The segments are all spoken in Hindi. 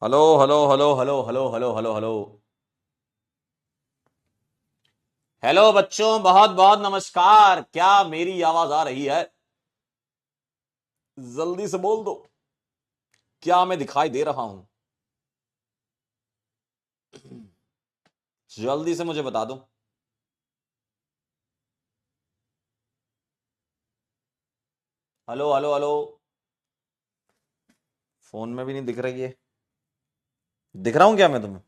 Hello hello hello hello hello hello hello hello. Hello बच्चों, बहुत बहुत नमस्कार। क्या मेरी आवाज आ रही है? जल्दी से बोल दो। क्या मैं दिखाई दे रहा हूं? जल्दी से मुझे बता दो। Hello hello hello. फोन में भी नहीं दिख रही है। दिख रहा हूं क्या मैं तुम्हें?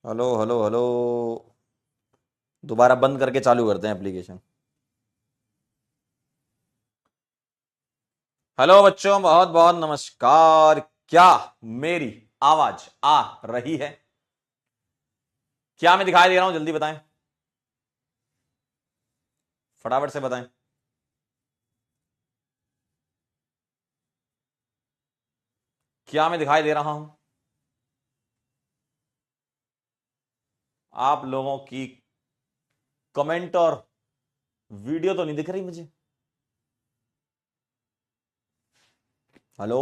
Hello hello hello. दोबारा बंद करके चालू करते हैं एप्लीकेशन। हेलो बच्चों, बहुत बहुत नमस्कार। क्या मेरी आवाज आ रही है? क्या मैं दिखाई दे रहा हूं? जल्दी बताएं, फटाफट से बताएं। क्या मैं दिखाई दे रहा हूं? आप लोगों की कमेंट और वीडियो तो नहीं दिख रही मुझे। हेलो।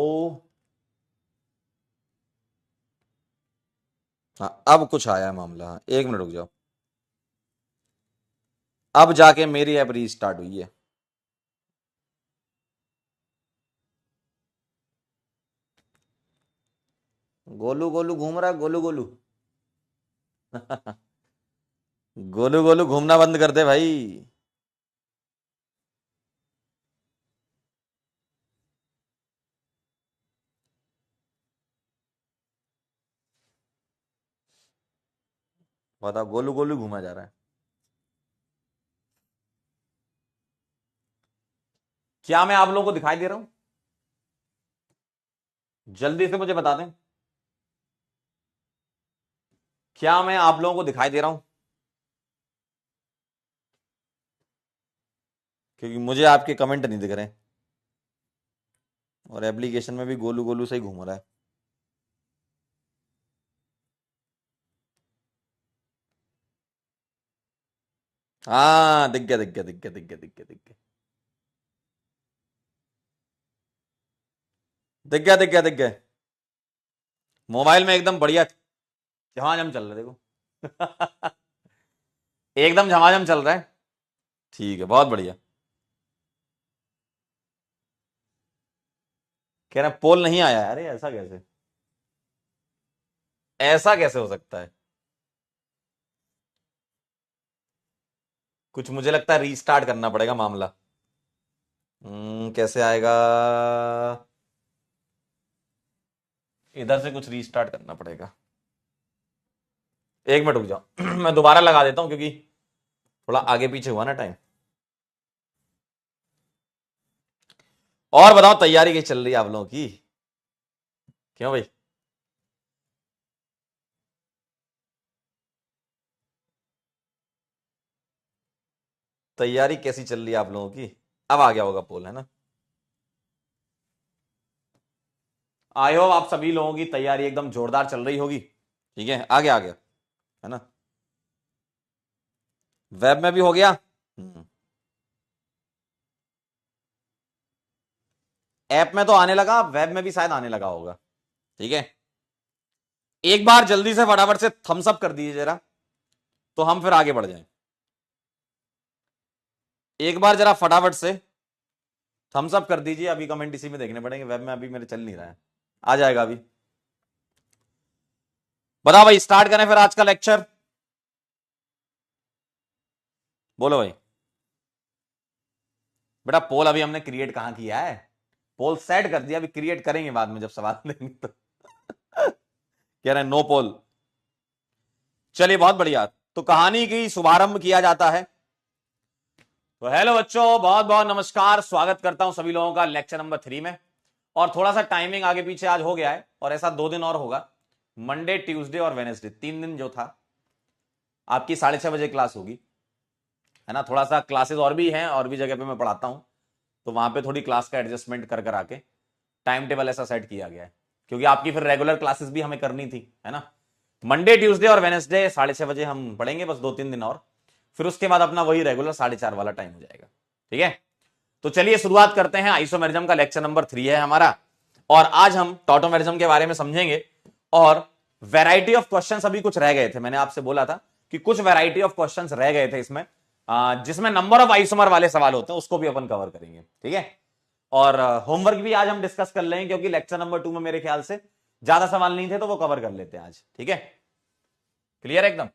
हाँ, अब कुछ आया है मामला। हाँ, एक मिनट रुक जाओ। अब जाके मेरी ऐप रीस्टार्ट हुई है। गोलू गोलू घूम रहा है, गोलू गोलू। गोलू गोलू घूमना बंद कर दे भाई। बताओ, गोलू गोलू घूमा जा रहा है। क्या मैं आप लोगों को दिखाई दे रहा हूं? जल्दी से मुझे बता दें। क्या मैं आप लोगों को दिखाई दे रहा हूं? क्योंकि मुझे आपके कमेंट नहीं दिख रहे। और एप्लीकेशन में भी गोलू गोलू से ही घूम रहा है। हाँ, दिख गया दिख गया दिख गया दिख गया दिख गया दिख गया दिख गया दिख गया दिख गया। मोबाइल में एकदम बढ़िया झमाझम चल रहा है, देखो। एकदम झमाझम चल रहा है। ठीक है, बहुत बढ़िया। कह रहे हैं पोल नहीं आया। अरे ऐसा कैसे? ऐसा कैसे हो सकता है? कुछ मुझे लगता है रीस्टार्ट करना पड़ेगा मामला। कैसे आएगा? इधर से कुछ रीस्टार्ट करना पड़ेगा। एक मिनट रुक जाओ। मैं दोबारा लगा देता हूं, क्योंकि थोड़ा आगे पीछे हुआ ना टाइम। और बताओ, तैयारी कैसी चल रही है आप लोगों की? क्यों भाई? तैयारी कैसी चल रही है आप लोगों की? अब आ गया होगा पोल, है ना? आई होप आप सभी लोगों की तैयारी एकदम जोरदार चल रही होगी। ठीक है, आ गया है ना? वेब में भी हो गया। हम्म, ऐप में तो आने लगा, वेब में भी शायद आने लगा होगा। ठीक है। एक बार जल्दी से फटाफट से थम्स अप कर दीजिए जरा, तो हम फिर आगे बढ़ जाएं। एक बार जरा फटाफट से थम्स अप कर दीजिए। अभी कमेंट इसी में देखने पड़ेंगे, वेब में अभी मेरे चल नहीं रहा है। आ जाएगा अभी। बताओ भाई, स्टार्ट करें फिर आज का लेक्चर? बोलो भाई। बेटा, पोल अभी हमने क्रिएट कहां किया है? पोल सेट कर दिया, अभी क्रिएट करेंगे बाद में जब सवाल देंगे तो। कह रहे हैं नो पोल। चलिए, बहुत बढ़िया। तो कहानी की शुभारंभ किया जाता है। तो हेलो बच्चों, बहुत बहुत नमस्कार। स्वागत करता हूं सभी लोगों का लेक्चर नंबर 3 में। और थोड़ा सा टाइमिंग आगे पीछे आज हो गया है, और ऐसा 2 दिन और होगा। मंडे, ट्यूसडे और वेनेसडे, 3 दिन जो था आपकी 6:30 बजे क्लास होगी, है ना? थोड़ा सा क्लासेस और भी हैं, और भी जगह पे मैं पढ़ाता हूं, तो वहां पे थोड़ी क्लास का एडजस्टमेंट कर कर आके टाइम टेबल ऐसा सेट किया गया है। क्योंकि आपकी फिर रेगुलर क्लासेस भी हमें करनी थी, है ना? मंडे, ट्यूसडे और वेनेसडे 6:30 बजे हम पढ़ेंगे, बस 2-3 दिन और। फिर उसके बाद अपना वही रेगुलर 4:30 वाला टाइम हो जाएगा। ठीक है। तो चलिए शुरुआत करते हैं। आइसोमेरिज्म का लेक्चर नंबर 3 है हमारा। और आज हम टॉटोमेरिज्म के बारे में समझेंगे। और वैरायटी ऑफ क्वेश्चंस अभी कुछ रह गए थे, मैंने आपसे बोला था कि कुछ वैरायटी ऑफ क्वेश्चंस रह गए थे इसमें, जिसमें नंबर ऑफ आइसोमर वाले सवाल होते हैं, उसको भी अपन कवर करेंगे, ठीक है। और होमवर्क भी आज हम डिस्कस कर लेंगे, क्योंकि लेक्चर नंबर 2 में मेरे ख्याल से ज्यादा सवाल नहीं थे, तो वो कवर कर लेते हैं आज, ठीक है। क्लियर एकदम।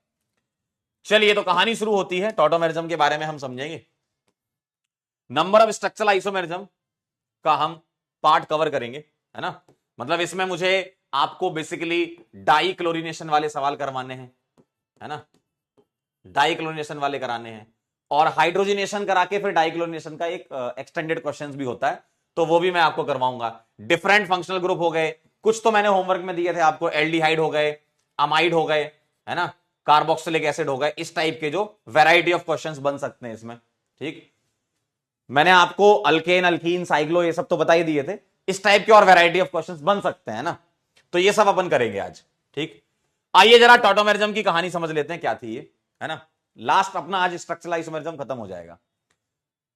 चलिए, तो कहानी शुरू होती है, टॉटोमेरिज्म के बारे में हम समझेंगे। नंबर ऑफ स्ट्रक्चरल आइसोमेरिज्म का हम पार्ट कवर करेंगे, है ना। मतलब इसमें मुझे आपको बेसिकली डाई क्लोरीनेशन वाले सवाल करवाने हैं, है ना, डाई क्लोरीनेशन वाले कराने हैं, और हाइड्रोजनेशन करा के फिर डाई क्लोरीनेशन का एक एक्सटेंडेड क्वेश्चंस भी होता है, तो वो भी मैं आपको करवाऊंगा। डिफरेंट फंक्शनल ग्रुप हो गए, कुछ तो मैंने होमवर्क में दिए थे आपको, एल्डिहाइड हो गए, अमाइड हो गए, है ना, कार्बोक्सिलिक एसिड हो गए, इस टाइप के जो वैरायटी ऑफ क्वेश्चंस बन सकते हैं इसमें, ठीक। मैंने आपको अल्केन, अल्कीन, साइक्लो ये सब तो बता ही दिए थे, इस टाइप के और वैरायटी ऑफ क्वेश्चंस बन सकते हैं ना, तो ये सब अपन करेंगे आज, ठीक। आइए जरा टॉटोमेरिज्म की कहानी समझ लेते हैं क्या थी ये, है ना। लास्ट अपना आज स्ट्रक्चरल आइसोमेरिज्म खत्म हो जाएगा।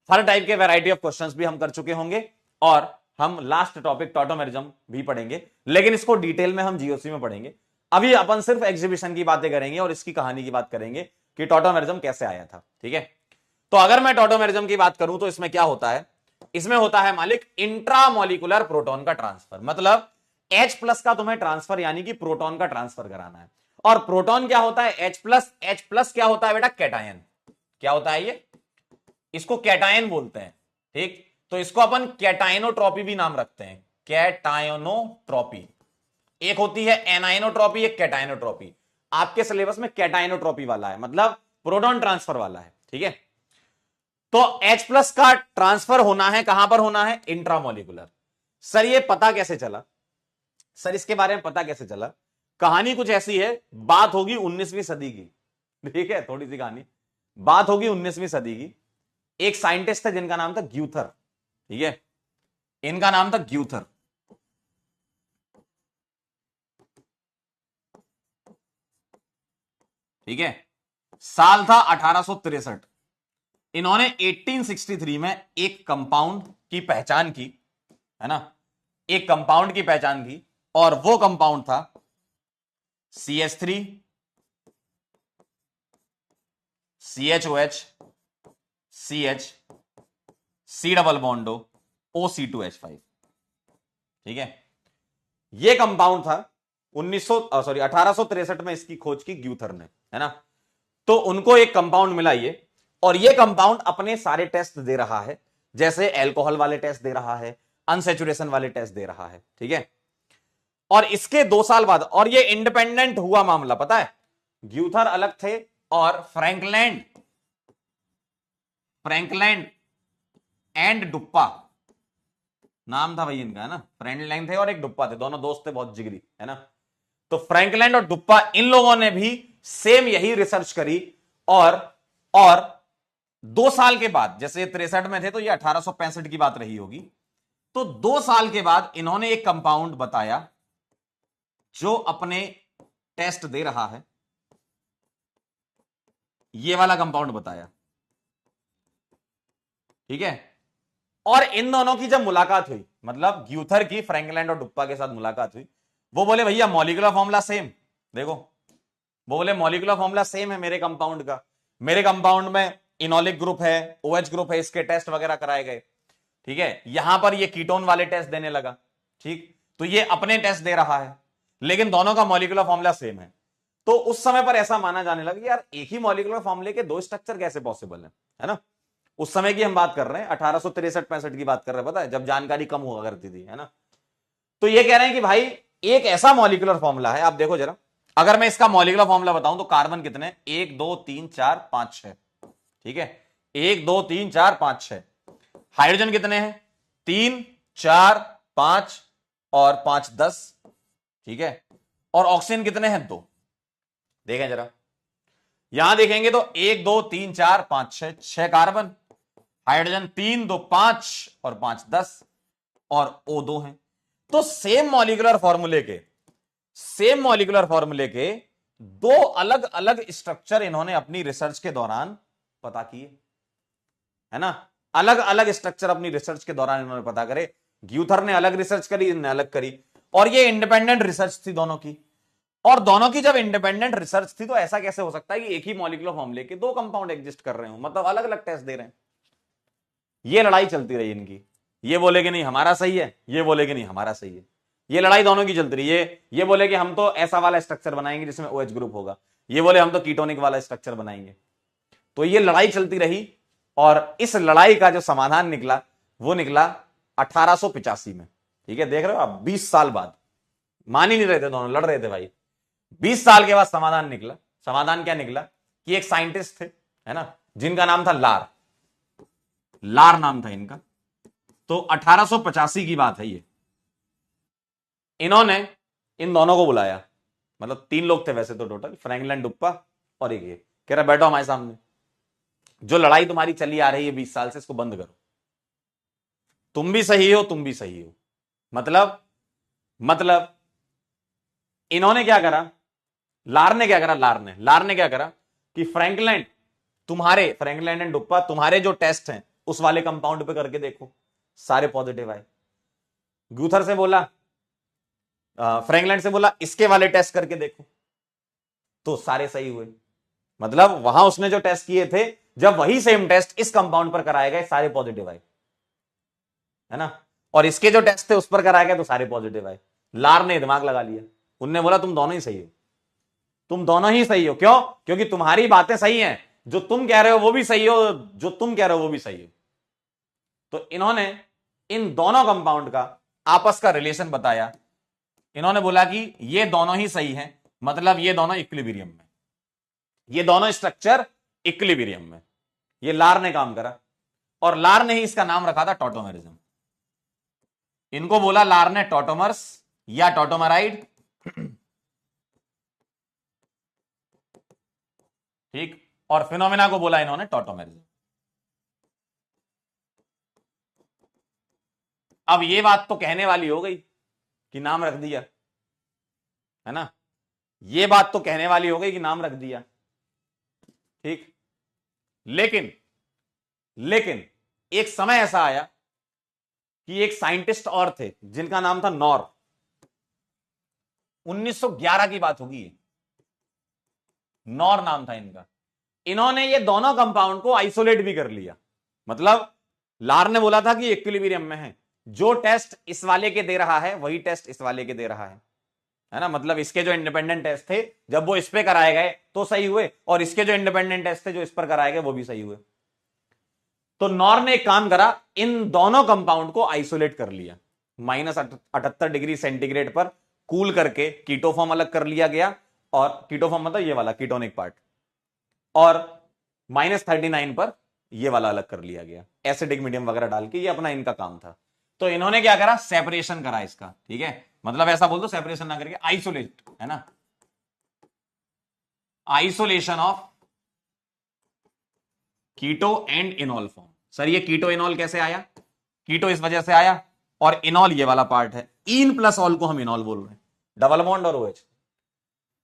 हर टाइप के वैरायटी ऑफ क्वेश्चंस भी हम कर चुके होंगे, और हम लास्ट टॉपिक टॉटोमेरिज्म भी पढ़ेंगे, लेकिन इसको डिटेल में हम जीओसी में पढ़ेंगे। अभी अपन सिर्फ एग्जीबिशन की बातें करेंगे और इसकी कहानी की बात करेंगे कि टॉटोमेरिज्म कैसे आया था, ठीक है। तो अगर मैं टॉटोमेरिज्म की बात करूं तो इसमें क्या होता है, इसमें होता है मालिक इंट्रामोलिकुलर प्रोटॉन का ट्रांसफर, मतलब H+ का तुम्हें ट्रांसफर यानी कि प्रोटॉन का ट्रांसफर कराना है। और प्रोटॉन क्या होता है, H+ क्या होता है बेटा, कैटायन। क्या होता है ये, इसको कैटायन बोलते हैं, ठीक। तो इसको अपन कैटायनोट्रॉपी भी नाम रखते हैं, कैटायनोट्रॉपी। एक होती है एनायनोट्रॉपी, एक कैटायनोट्रॉपी। आपके सिलेबस में कैटायनोट्रॉपी वाला है, मतलब प्रोटॉन ट्रांसफर वाला है, ठीक है। तो H+ का ट्रांसफर होना है, कहां पर होना है, इंट्रामोलिकुलर। सर ये पता कैसे चला, सर इसके बारे में पता कैसे चला, कहानी कुछ ऐसी है, बात होगी 19वीं सदी की, ठीक है, थोड़ी सी कहानी, बात होगी 19वीं सदी की। एक साइंटिस्ट थे जिनका नाम था ग्यूथर, ठीक है, इनका नाम था ग्यूथर। ठीक है, साल था 1863। इन्होंने 1863 में एक कंपाउंड की पहचान की, है ना, एक कंपाउंड की पहचान की, और वो कंपाउंड था CH3 CHOH CH C double बॉन्डो OC2H5, ठीक है। ये कंपाउंड था 1863 में इसकी खोज की ग्यूथर ने, है ना। तो उनको एक कंपाउंड मिला ये, और ये कंपाउंड अपने सारे टेस्ट दे रहा है, जैसे एल्कोहल वाले टेस्ट दे रहा है, अनसेचुरेशन वाले टेस्ट दे रहा है, ठीक है। और इसके 2 साल बाद, और ये इंडिपेंडेंट हुआ मामला, पता है, ग्यूथर अलग थे और फ्रैंकलैंड एंड डुप्पा नाम था भाई इनका, है ना, फ्रैंकलैंड थे और एक डुप्पा थे, दोनों दोस्त थे बहुत जिगरी, है ना। तो फ्रैंकलैंड और डुप्पा, इन लोगों ने भी सेम यही रिसर्च करी, और 2 साल के बाद, जैसे 63 में थे तो ये 1865 की बात रही होगी, तो 2 साल के बाद इन्होंने एक कंपाउंड बताया जो अपने टेस्ट दे रहा है, ये वाला कंपाउंड बताया, ठीक है। और इन दोनों की जब मुलाकात हुई, मतलब ग्यूथर की फ्रैंकलैंड और डुप्पा के साथ मुलाकात हुई, वो बोले भैया मॉलिक्यूलर फॉर्मूला सेम, देखो वो बोले मॉलिक्यूलर फॉर्मूला सेम है मेरे कंपाउंड का, मेरे कंपाउंड में इनोलिक ग्रुप है, OH ग्रुप है, इसके टेस्ट वगैरह कराए गए, ठीक है। यहां पर ये कीटोन वाले टेस्ट देने लगा, ठीक। तो ये अपने टेस्ट दे रहा है, लेकिन दोनों का मॉलिक्यूलर फॉर्मूला सेम है। तो उस समय पर ऐसा माना जाने लगा कि यार एक ही मॉलिक्यूलर फॉर्मूले के 2 स्ट्रक्चर कैसे पॉसिबल है ना। उस समय की हम बात कर रहे हैं, 1863-65 की बात कर रहे हैं, पता है, जब जानकारी कम हुआ करती थी, है ना। तो ये कह रहे हैं कि भाई एक ऐसा मॉलिक्यूलर फॉर्मूला है, आप देखो जरा, अगर मैं इसका मॉलिक्यूलर फॉर्मूला बताऊं तो कार्बन कितने, 1 2 3 4 5 6, ठीक है, 1 2 3 4 5 6। हाइड्रोजन कितने हैं, 3 4 5 और 5 10, ठीक है। और ऑक्सीजन कितने हैं, 2। देखें जरा, यहां देखेंगे तो 1 2 3 4 5 6, 6 कार्बन, हाइड्रोजन 3 2 5 और 5 10, और O2 है। तो सेम मॉलिक्यूलर फॉर्मूले के 2 अलग अलग स्ट्रक्चर इन्होंने अपनी रिसर्च के दौरान पता किए, है ना, अलग अलग स्ट्रक्चर अपनी रिसर्च के दौरान इन्होंने पता करे। ग्यूथर ने अलग रिसर्च करी, इनने अलग करी, और ये इंडिपेंडेंट रिसर्च थी दोनों की। और दोनों की जब इंडिपेंडेंट रिसर्च थी तो ऐसा कैसे हो सकता है कि एक ही मॉलिक्यूलर फॉर्मूले के दो कंपाउंड एग्जिस्ट कर रहे हो, मतलब अलग अलग टेस्ट दे रहे हैं। ये लड़ाई चलती रही इनकी, ये बोले कि नहीं हमारा सही है, ये बोले कि नहीं हमारा सही है। ये लड़ाई दोनों की चलती रही। ये बोले कि हम तो ऐसा वाला स्ट्रक्चर बनाएंगे जिसमें OH ग्रुप होगा, ये बोले हम तो कीटोनिक वाला स्ट्रक्चर बनाएंगे। तो ये लड़ाई चलती रही, और इस लड़ाई का जो समाधान निकला वो निकला 1885 में। ठीक है, देख रहे हो आप, 20 साल बाद। मान ही नहीं रहे थे, दोनों लड़ रहे थे भाई। 20 साल के बाद समाधान निकला। समाधान क्या निकला कि एक साइंटिस्ट थे, है ना, जिनका नाम था लार। लार नाम था इनका। तो 1885 की बात है ये। इन्होंने इन दोनों को बुलाया, मतलब 3 लोग थे वैसे तो टोटल, फ्रैंकलिन, डुप्पा और एक ये। कह रहा बैठो हमारे सामने, जो लड़ाई तुम्हारी चली आ रही है 20 साल से, इसको बंद करो। तुम भी सही हो, तुम भी सही हो। मतलब इन्होंने क्या करा, लार ने क्या करा, लार ने क्या करा कि फ्रैंकलिन एंड डुप्पा, तुम्हारे जो टेस्ट हैं उस वाले कंपाउंड पे करके देखो, सारे पॉजिटिव आए। ग्यूथर से बोला, फ्रैंकलिन से बोला इसके वाले टेस्ट करके देखो, तो सारे सही हुए। मतलब वहां उसने जो टेस्ट किए थे, जब वही सेम टेस्ट इस कंपाउंड पर कराए गए, सारे पॉजिटिव आए, है ना। और इसके जो टेस्ट थे उस पर कराए गए तो सारे पॉजिटिव आए। लार ने दिमाग लगा लिया, उनने बोला तुम दोनों ही सही हो, तुम दोनों ही सही हो। क्यों? क्योंकि तुम्हारी बातें सही हैं, जो तुम कह रहे हो वो भी सही हो, जो तुम कह रहे हो वो भी सही हो। तो इन्होंने इन दोनों कंपाउंड का आपस का रिलेशन बताया। इन्होंने बोला कि ये दोनों ही सही हैं, मतलब ये दोनों इक्विलिब्रियम में, ये दोनों स्ट्रक्चर इक्विलिब्रियम में। ये लार ने काम करा, और लार ने ही इसका नाम रखा था टॉटोमेरिज्म। इनको बोला लार ने टॉटोमर्स या टॉटोमराइड। ठीक, और फिनोमेना को बोला इन्होंने टॉटोमेरिज्म। अब ये बात तो कहने वाली हो गई कि नाम रख दिया, है ना, ये बात तो कहने वाली हो गई कि नाम रख दिया। ठीक, लेकिन एक समय ऐसा आया कि एक साइंटिस्ट और थे जिनका नाम था नॉर। 1911 की बात होगी, नॉर नाम था इनका। इन्होंने ये दोनों कंपाउंड को आइसोलेट भी कर लिया। मतलब लार ने बोला था कि इक्विलिब्रियम में है, जो टेस्ट इस वाले के दे रहा है वही टेस्ट इस वाले के दे रहा है ना। मतलब इसके जो इंडिपेंडेंट टेस्ट थे जब वो इस पे कराए गए तो सही हुए, और इसके जो इंडिपेंडेंट टेस्ट थे जो इस पर कराए गए वो भी सही हुए। तो नॉर ने एक काम करा, इन दोनों कंपाउंड को आइसोलेट कर लिया। -78 डिग्री सेंटीग्रेड पर कूल करके कीटोफॉर्म अलग कर लिया गया, और कीटोफॉर्म मतलब ये वाला कीटोनिक पार्ट, और -39 पर ये वाला अलग कर लिया गया, एसिडिक मीडियम वगैरह डाल के। ये अपना इनका काम था। तो इन्होंने क्या करा, सेपरेशन करा इसका। ठीक है, मतलब ऐसा बोल दो, सेपरेशन ना करके आइसोलेट, है ना, isolation of keto and enol form. Sir ये कीटो इनॉल कैसे आया? कीटो इस वजह से आया, और इनॉल ये वाला पार्ट है। इन प्लस ऑल को हम इनॉल बोल रहे हैं, डबल बॉन्ड और OH।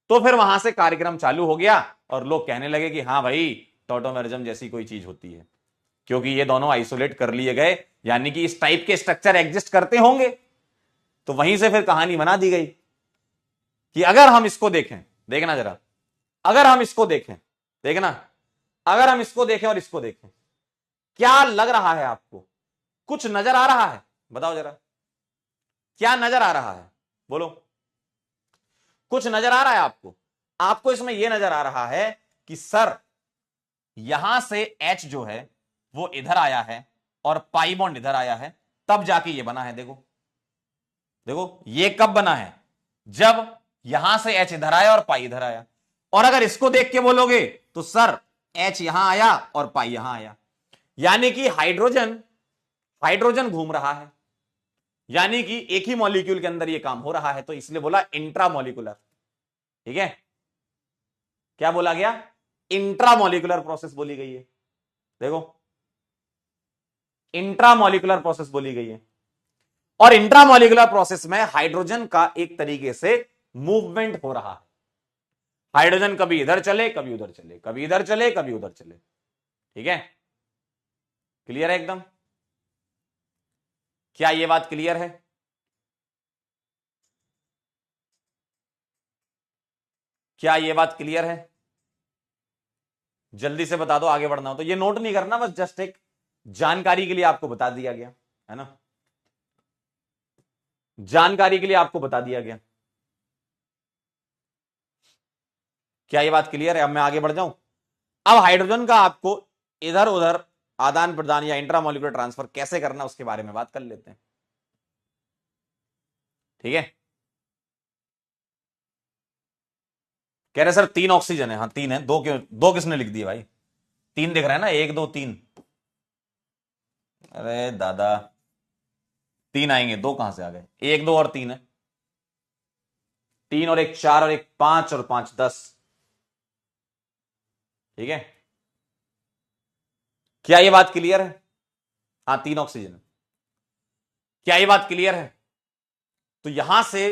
तो फिर वहां से कार्यक्रम चालू हो गया, और लोग कहने लगे कि हाँ भाई टॉटोमेरिज्म जैसी कोई चीज होती है, क्योंकि ये दोनों आइसोलेट कर लिए गए, यानी कि इस टाइप के स्ट्रक्चर एग्जिस्ट करते होंगे। तो वहीं से फिर कहानी बना दी गई कि अगर हम इसको देखें, देखना जरा, अगर हम इसको देखें, देखना, अगर हम इसको देखें और इसको देखें, क्या लग रहा है आपको? कुछ नजर आ रहा है? बताओ जरा, क्या नजर आ रहा है? बोलो, कुछ नजर आ रहा है आपको? आपको इसमें यह नजर आ रहा है कि सर यहां से H जो है वो इधर आया है, और पाई बॉन्ड इधर आया है, तब जाके ये बना है। देखो देखो, ये कब बना है? जब यहां से H इधर आया और पाई इधर आया। और अगर इसको देख के बोलोगे तो सर H यहां आया और पाई यहां आया, यानी कि हाइड्रोजन घूम रहा है, यानी कि एक ही मॉलिक्यूल के अंदर ये काम हो रहा है। तो इसलिए बोला इंट्रामोलिकुलर। ठीक है, क्या बोला गया? इंट्रामोलिकुलर प्रोसेस बोली गई है। देखो, इंट्रामोलिकुलर प्रोसेस बोली गई है, और इंट्रामोलिकुलर प्रोसेस में हाइड्रोजन का एक तरीके से मूवमेंट हो रहा है। हाइड्रोजन कभी इधर चले, कभी उधर चले, कभी इधर चले, कभी उधर चले। ठीक है, क्लियर है एकदम? क्या यह बात क्लियर है? क्या यह बात क्लियर है? जल्दी से बता दो, आगे बढ़ना हो तो। ये नोट नहीं करना, बस जस्ट एक जानकारी के लिए आपको बता दिया गया है ना, जानकारी के लिए आपको बता दिया गया। क्या ये बात क्लियर है? अब मैं आगे बढ़ जाऊं। अब हाइड्रोजन का आपको इधर उधर आदान प्रदान या इंट्रामोलिकुलर ट्रांसफर कैसे करना उसके बारे में बात कर लेते हैं। ठीक है, कह रहे सर 3 ऑक्सीजन है। हाँ 3 है, 2 क्यों, 2 किसने लिख दिए भाई? 3 दिख रहा है ना, 1 2 3। अरे दादा 3 आएंगे, 2 कहां से आ गए? 1 2 और 3 है। 3 और 1 4 और 1 5 और 5 10। ठीक है, क्या ये बात क्लियर है? हाँ 3 ऑक्सीजन है। क्या ये बात क्लियर है? तो यहां से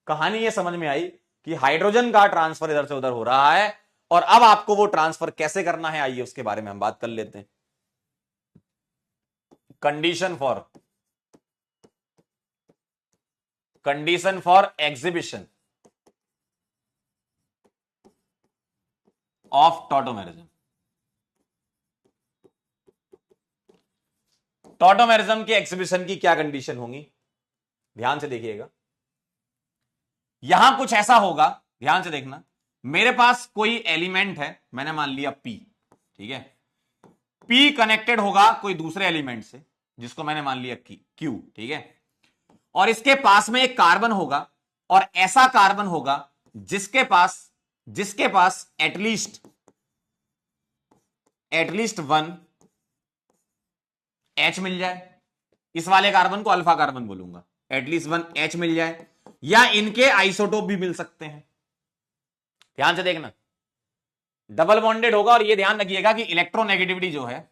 कहानी ये समझ में आई कि हाइड्रोजन का ट्रांसफर इधर से उधर हो रहा है, और अब आपको वो ट्रांसफर कैसे करना है, आइए उसके बारे में हम बात कर लेते हैं। Condition for exhibition of tautomerism. Tautomerism के एग्जीबिशन की क्या कंडीशन होंगी, ध्यान से देखिएगा। यहां कुछ ऐसा होगा, ध्यान से देखना। मेरे पास कोई एलिमेंट है, मैंने मान लिया P, ठीक है। P कनेक्टेड होगा कोई दूसरे एलिमेंट से जिसको मैंने मान लिया Q, ठीक है। और इसके पास में एक कार्बन होगा, और ऐसा कार्बन होगा जिसके पास एटलीस्ट 1 H मिल जाए। इस वाले कार्बन को अल्फा कार्बन बोलूंगा। एटलीस्ट 1 H मिल जाए, या इनके आइसोटोप भी मिल सकते हैं। ध्यान से देखना, डबल बॉन्डेड होगा, और यह ध्यान रखिएगा कि इलेक्ट्रोनेगेटिविटी जो है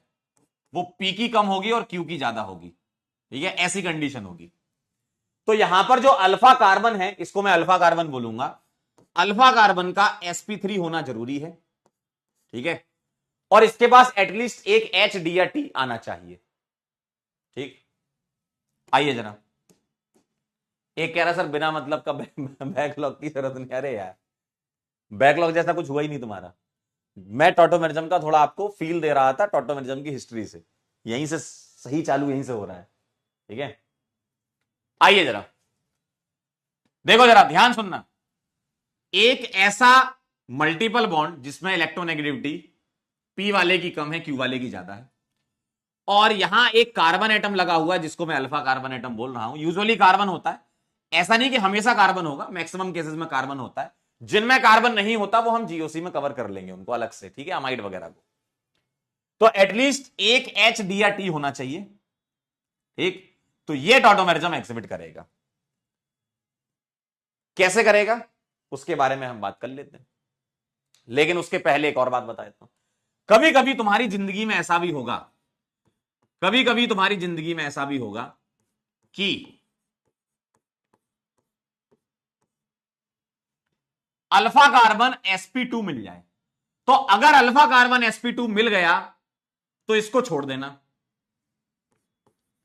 वो P की कम होगी और Q की ज्यादा होगी। ठीक है, ऐसी कंडीशन होगी। तो यहां पर जो अल्फा कार्बन है, इसको मैं अल्फा कार्बन बोलूंगा। अल्फा कार्बन का sp3 होना जरूरी है, ठीक है। और इसके पास एटलीस्ट एक H D या T आना चाहिए। ठीक, आइए जरा। एक कह रहा सर बिना मतलब का बैकलॉग की जरूरत नहीं। अरे यार बैकलॉग जैसा कुछ हुआ ही नहीं तुम्हारा। मैं टॉटोमेरिज्म का थोड़ा आपको फील दे रहा था, टॉटोमेरिज्म की हिस्ट्री से, यहीं से सही चालू यहीं से हो रहा है। ठीक है, आइए जरा देखो, जरा ध्यान सुनना। एक ऐसा मल्टीपल बॉन्ड जिसमें इलेक्ट्रोनेगेटिविटी P वाले की कम है, Q वाले की ज्यादा है, और यहां एक कार्बन एटम लगा हुआ है जिसको मैं अल्फा कार्बन एटम बोल रहा हूं। यूजुअली कार्बन होता है, ऐसा नहीं कि हमेशा कार्बन होगा, मैक्सिमम केसेस में कार्बन होता है। जिनमें कार्बन नहीं होता वो हम जीओसी में कवर कर लेंगे उनको अलग से, ठीक है, अमाइड वगैरह को। तो एटलीस्ट एक H D या T होना चाहिए। ठीक, तो ये टॉटोमेरिज्म एक्सिबिट करेगा। कैसे करेगा उसके बारे में हम बात कर लेते हैं, लेकिन उसके पहले एक और बात बता देता हूं। कभी कभी तुम्हारी जिंदगी में ऐसा भी होगा, कभी कभी तुम्हारी जिंदगी में ऐसा भी होगा कि अल्फा कार्बन sp2 मिल जाए। तो अगर अल्फा कार्बन sp2 मिल गया तो इसको छोड़ देना।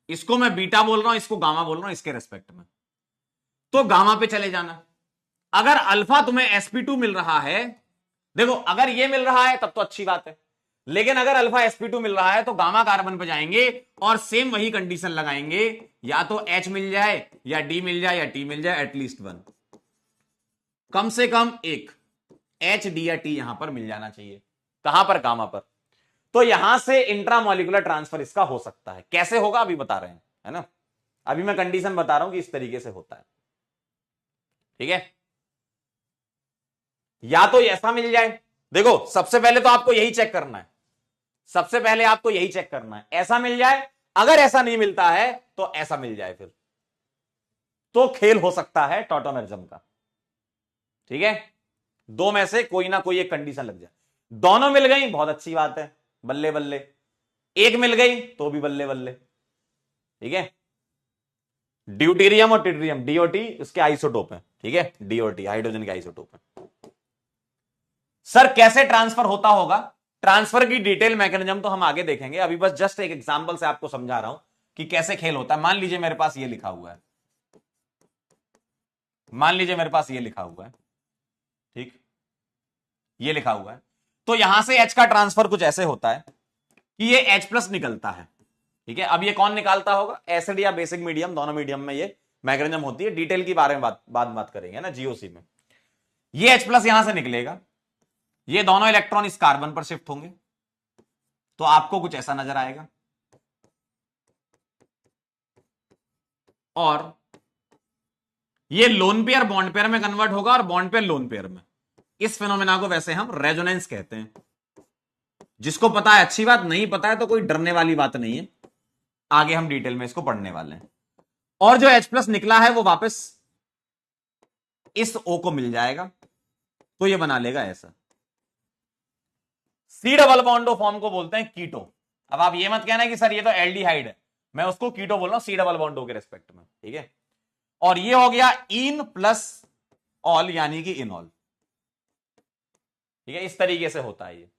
इसको मैं बीटा बोल रहा हूं, इसको गामा बोल रहा हूं, इसके रेस्पेक्ट में, तो गामा पे चले जाना। अगर अल्फा तुम्हें sp2 मिल रहा है, देखो अगर ये मिल रहा है तब तो अच्छी बात है, लेकिन अगर अल्फा sp2 मिल रहा है तो गामा कार्बन पे जाएंगे और सेम वही कंडीशन लगाएंगे, या तो H मिल जाए या D मिल जाए या T मिल जाए, एटलीस्ट 1, कम से कम एक H D या T यहां पर मिल जाना चाहिए। कहां पर? गामा पर। तो यहां से इंट्रामोलिकुलर ट्रांसफर इसका हो सकता है। कैसे होगा अभी बता रहे हैं, है ना। अभी मैं कंडीशन बता रहा हूं कि इस तरीके से होता है। ठीक है, या तो ऐसा मिल जाए। देखो सबसे पहले तो आपको यही चेक करना है, सबसे पहले आपको यही चेक करना है, ऐसा मिल जाए। अगर ऐसा नहीं मिलता है तो ऐसा मिल जाए, फिर तो खेल हो सकता है टॉटोमेरिज्म का। ठीक है, दो में से कोई ना कोई एक कंडीशन लग जाए। दोनों मिल गई बहुत अच्छी बात है, बल्ले बल्ले। एक मिल गई तो भी बल्ले बल्ले। ठीक है, ड्यूटेरियम और ट्रिटियम, डीओटी उसके आइसोटोप है। ठीक है, डीओटी हाइड्रोजन के आइसोटोप है। सर कैसे ट्रांसफर होता होगा, ट्रांसफर की डिटेल मैकेनिज्म तो हम आगे देखेंगे, अभी बस जस्ट एक एग्जांपल से आपको समझा रहा हूं कि कैसे खेल होता है। मान लीजिए मेरे पास ये लिखा हुआ है, मान लीजिए मेरे पास ये लिखा हुआ है, ठीक, ये लिखा हुआ है, तो यहां से H का ट्रांसफर कुछ ऐसे होता है कि ये H प्लस निकलता है, ठीक है। अब ये कौन निकालता होगा, एसिड या बेसिक मीडियम, दोनों मीडियम में ये मैकेनिज्म होती है, डिटेल की बारे में बात करेंगे ना जीओसी में। ये H प्लस यहां से निकलेगा, ये दोनों इलेक्ट्रॉन इस कार्बन पर शिफ्ट होंगे, तो आपको कुछ ऐसा नजर आएगा, और ये लोन पेयर बॉन्ड पेयर में कन्वर्ट होगा और बॉन्ड पेयर लोन पेयर में। इस फिनोमेना को वैसे हम रेजोनेंस कहते हैं। जिसको पता है अच्छी बात, नहीं पता है तो कोई डरने वाली बात नहीं है, आगे हम डिटेल में इसको पढ़ने वाले हैं। और जो H प्लस निकला है वो वापस इस O को मिल जाएगा, तो ये बना लेगा ऐसा। C double bond O form को बोलते हैं कीटो। अब आप ये मत कहना कि सर ये तो एल्डिहाइड है, मैं उसको कीटो बोल रहा हूं सी डबल बॉन्ड O के रेस्पेक्ट में, ठीक है। और ये हो गया इन प्लस ऑल यानी कि इनऑल, ठीक है, इस तरीके से होता है ये।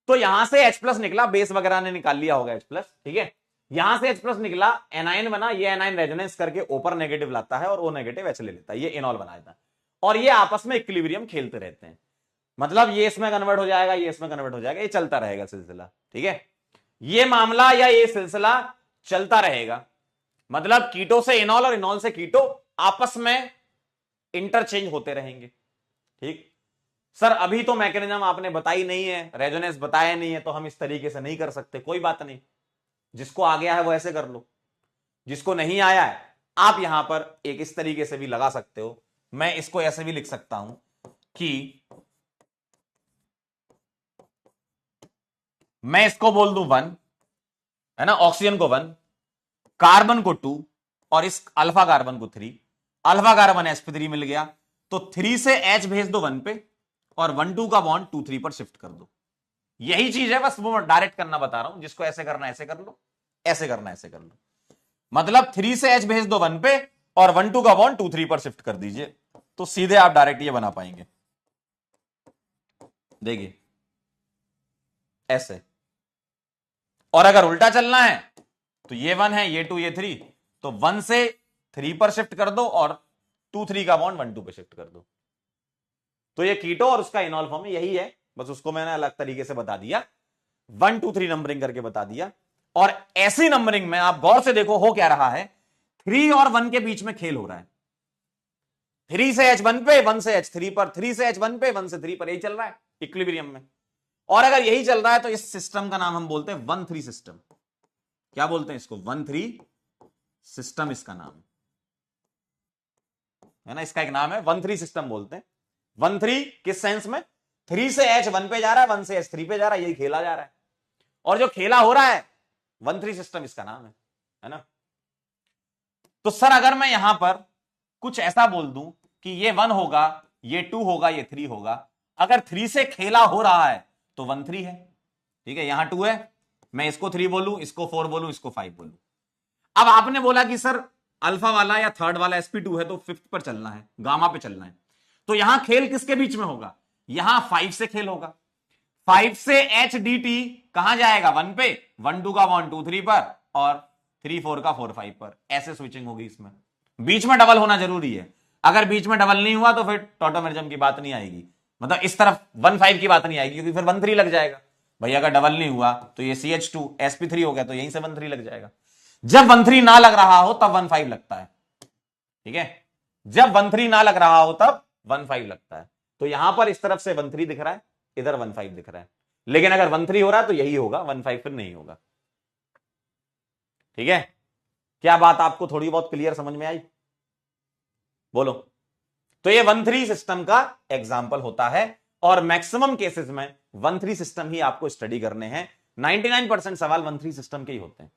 तो यहां से H प्लस निकला, बेस वगैरह ने निकाल लिया होगा H प्लस, ठीक है। यहां से H प्लस निकला, एनाइन बना, ये एनाइन रेजोनेंस करके ऊपर नेगेटिव लाता है और O नेगेटिव H ले लेता है, ये इनॉल बना देता है। और ये आपस में इक्विलिब्रियम खेलते रहते हैं, मतलब ये इसमें कन्वर्ट हो जाएगा, ये इसमें कन्वर्ट हो जाएगा, ये चलता रहेगा सिलसिला, ठीक है। ये मामला या ये सिलसिला चलता रहेगा, मतलब कीटो से इनॉल और इनॉल से कीटो आपस में इंटरचेंज होते रहेंगे, ठीक। सर अभी तो मैकेनिज्म आपने बताई नहीं है, रेजोनेंस बताया नहीं है, तो हम इस तरीके से नहीं कर सकते, कोई बात नहीं। जिसको आ गया है वो ऐसे कर लो, जिसको नहीं आया है आप यहां पर एक इस तरीके से भी लगा सकते हो। मैं इसको ऐसे भी लिख सकता हूं कि मैं इसको बोल दूं 1, है ना, ऑक्सीजन को 1, कार्बन को 2 और इस अल्फा कार्बन को 3, अल्फा कार्बन sp3 मिल गया, तो 3 से H भेज दो 1 पे और 1 2 का बॉन्ड 2 3 पर शिफ्ट कर दो। यही चीज है, बस वो डायरेक्ट करना बता रहा हूं, जिसको ऐसे करना ऐसे कर लो, ऐसे करना ऐसे कर लो, मतलब 3 से H भेज दो 1 पे और 1 2 का बॉन्ड 2 3 पर शिफ्ट कर दीजिए, तो सीधे आप डायरेक्ट ये बना पाएंगे। देखिए ऐसे। और अगर उल्टा चलना है तो ये 1 है, ये 2, ये 3, तो 1 से 3 पर शिफ्ट कर दो और 2 3 का बॉन्ड 1 2 पे शिफ्ट कर दो। तो ये कीटो और उसका इनॉल फॉर्म यही है, बस उसको मैंने अलग तरीके से बता दिया, 1 2 3 नंबरिंग करके बता दिया। और ऐसी नंबरिंग में आप गौर से देखो हो क्या रहा है, 3 और 1 के बीच में खेल हो रहा है। 3 से H 1 पे, 1 से H 3 पर, 3 से H 1 पे, 1 से 3 पर, यही चल रहा है इक्विलिब्रियम में। और अगर यही चल रहा है तो इस सिस्टम का नाम हम बोलते हैं 1 3 सिस्टम। क्या बोलते हैं इसको, 1 3 सिस्टम इसका नाम है ना, इसका एक नाम है 1 3 सिस्टम बोलते हैं। 1 3 किस सेंस में, 3 से H 1 पे जा रहा है, 1 से H 3 पे जा रहा है, यही खेला जा रहा है। और जो खेला हो रहा है 1 3 सिस्टम इसका नाम है ना। तो सर अगर मैं यहां पर कुछ ऐसा बोल दूं कि ये 1 होगा, ये 2 होगा, ये 3 होगा, अगर 3 से खेला हो रहा है तो 1 3 है, ठीक है। यहां 2 है, मैं इसको 3 बोलूं, इसको 4 बोलूं, इसको 5 बोलूं। अब आपने बोला कि सर अल्फा वाला या थर्ड वाला sp2 है तो 5th पर चलना है, गामा पे चलना है, तो यहां खेल किसके बीच में होगा, यहां 5 से खेल होगा। 5 से H dt कहां जाएगा, 1 पे, 1 2 का बॉन्ड 2 3 पर और 3 4 का 4 5 पर, ऐसे स्विचिंग होगी। इसमें बीच में डबल होना जरूरी है, अगर बीच में डबल नहीं हुआ तो फिर टॉटोमेरिज्म की बात नहीं आएगी, मतलब इस तरफ 1 5 की बात नहीं आएगी, क्योंकि फिर 1 3 लग जाएगा भाई। अगर डबल नहीं हुआ तो ये CH2 sp3 हो गया, तो यहीं से 1 3 लग जाएगा। जब 1 3 ना लग रहा हो तब 1 5 लगता है, ठीक है। जब 1 3 ना लग रहा हो तब 1 5 लगता है। तो यहां पर इस तरफ से 1 3 दिख रहा है, इधर 1 5 दिख रहा है, लेकिन अगर 1 3 हो रहा है तो यही होगा, 1 5 फिर नहीं होगा, ठीक है। क्या बात आपको थोड़ी बहुत क्लियर समझ में आई, बोलो। तो ये 1 3 सिस्टम का एग्जाम्पल होता है, और मैक्सिमम केसेस में 1 3 सिस्टम ही आपको स्टडी करने हैं। 99% सवाल 1 3 सिस्टम के ही होते हैं,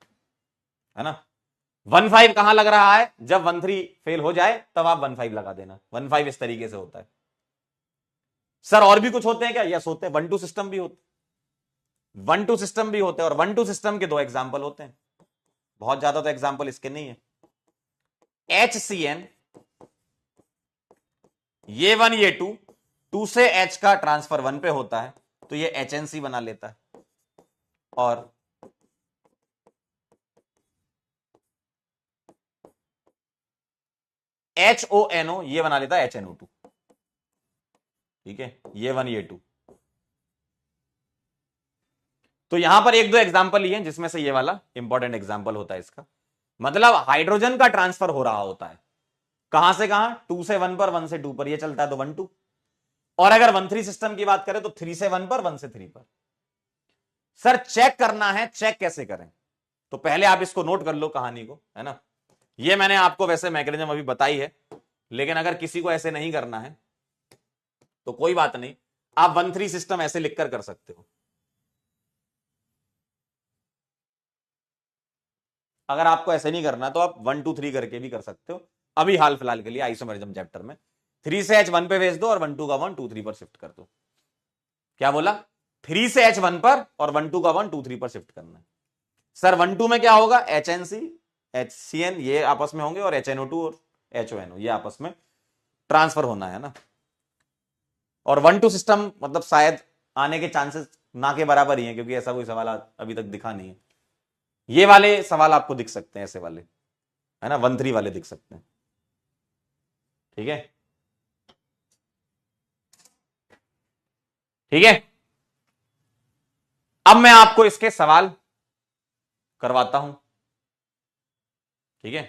है ना। 1 5 कहां लग रहा है, जब 1 3 फेल हो जाए तब आप 1 5 लगा देना। 1 5 इस तरीके से होता है। सर और भी कुछ होते हैं क्या, यस होते हैं, 1 2 सिस्टम भी होते, 1 2 सिस्टम भी होते हैं। और 1 2 सिस्टम के 2 एग्जाम्पल होते हैं, बहुत ज्यादा तो एग्जाम्पल इसके नहीं है। HCN, ये 1 ये 2, 2 से H का ट्रांसफर 1 पे होता है, तो ये HNC बना लेता है। और HONO ये बना लेता है HNO2। ठीक है, ये 1 ये 2। तो यहां पर एक दो एग्जांपल लिए जिसमें से ये वाला इंपॉर्टेंट एग्जांपल होता है इसका। मतलब हाइड्रोजन का ट्रांसफर हो रहा होता है, कहां से कहां, 2 से 1 पर, 1 से 2 पर, ये चलता है तो 1 2। और अगर 1 3 सिस्टम की बात करें तो 3 से 1 पर, 1 से 3 पर। सर चेक करना है, चेक कैसे करें? तो पहले आप इसको नोट कर लो कहानी को, है ना। ये मैंने आपको वैसे मैकेनिज्म अभी बताई है, लेकिन अगर किसी को ऐसे नहीं करना है तो कोई बात नहीं, आप 1 3 सिस्टम ऐसे लिखकर कर सकते हो। अगर आपको ऐसे नहीं करना तो आप 1 2 3 करके भी कर सकते हो। अभी हाल फिलहाल के लिए आइसोमेरिज्म चैप्टर में 3 से H1 पे भेज दो और 1 2 का 1 2 3 पर शिफ्ट कर दो। क्या बोला? 3 से H1 पर और 1 2 का 1 2 3 पर शिफ्ट करना है। सर 1 2 में क्या होगा? HNC HCN ये आपस में होंगे, और HNO2 और HONO ये आपस में ट्रांसफर होना है ना। और 1 2 सिस्टम मतलब शायद आने के चांसेस ना के बराबर ही है, क्योंकि ऐसा कोई सवाल अभी तक दिखा नहीं है। ये वाले सवाल आपको दिख सकते हैं, ऐसे वाले, है ना, 1 3 वाले दिख सकते हैं। ठीक है, ठीक है। अब मैं आपको इसके सवाल करवाता हूं। ठीक है,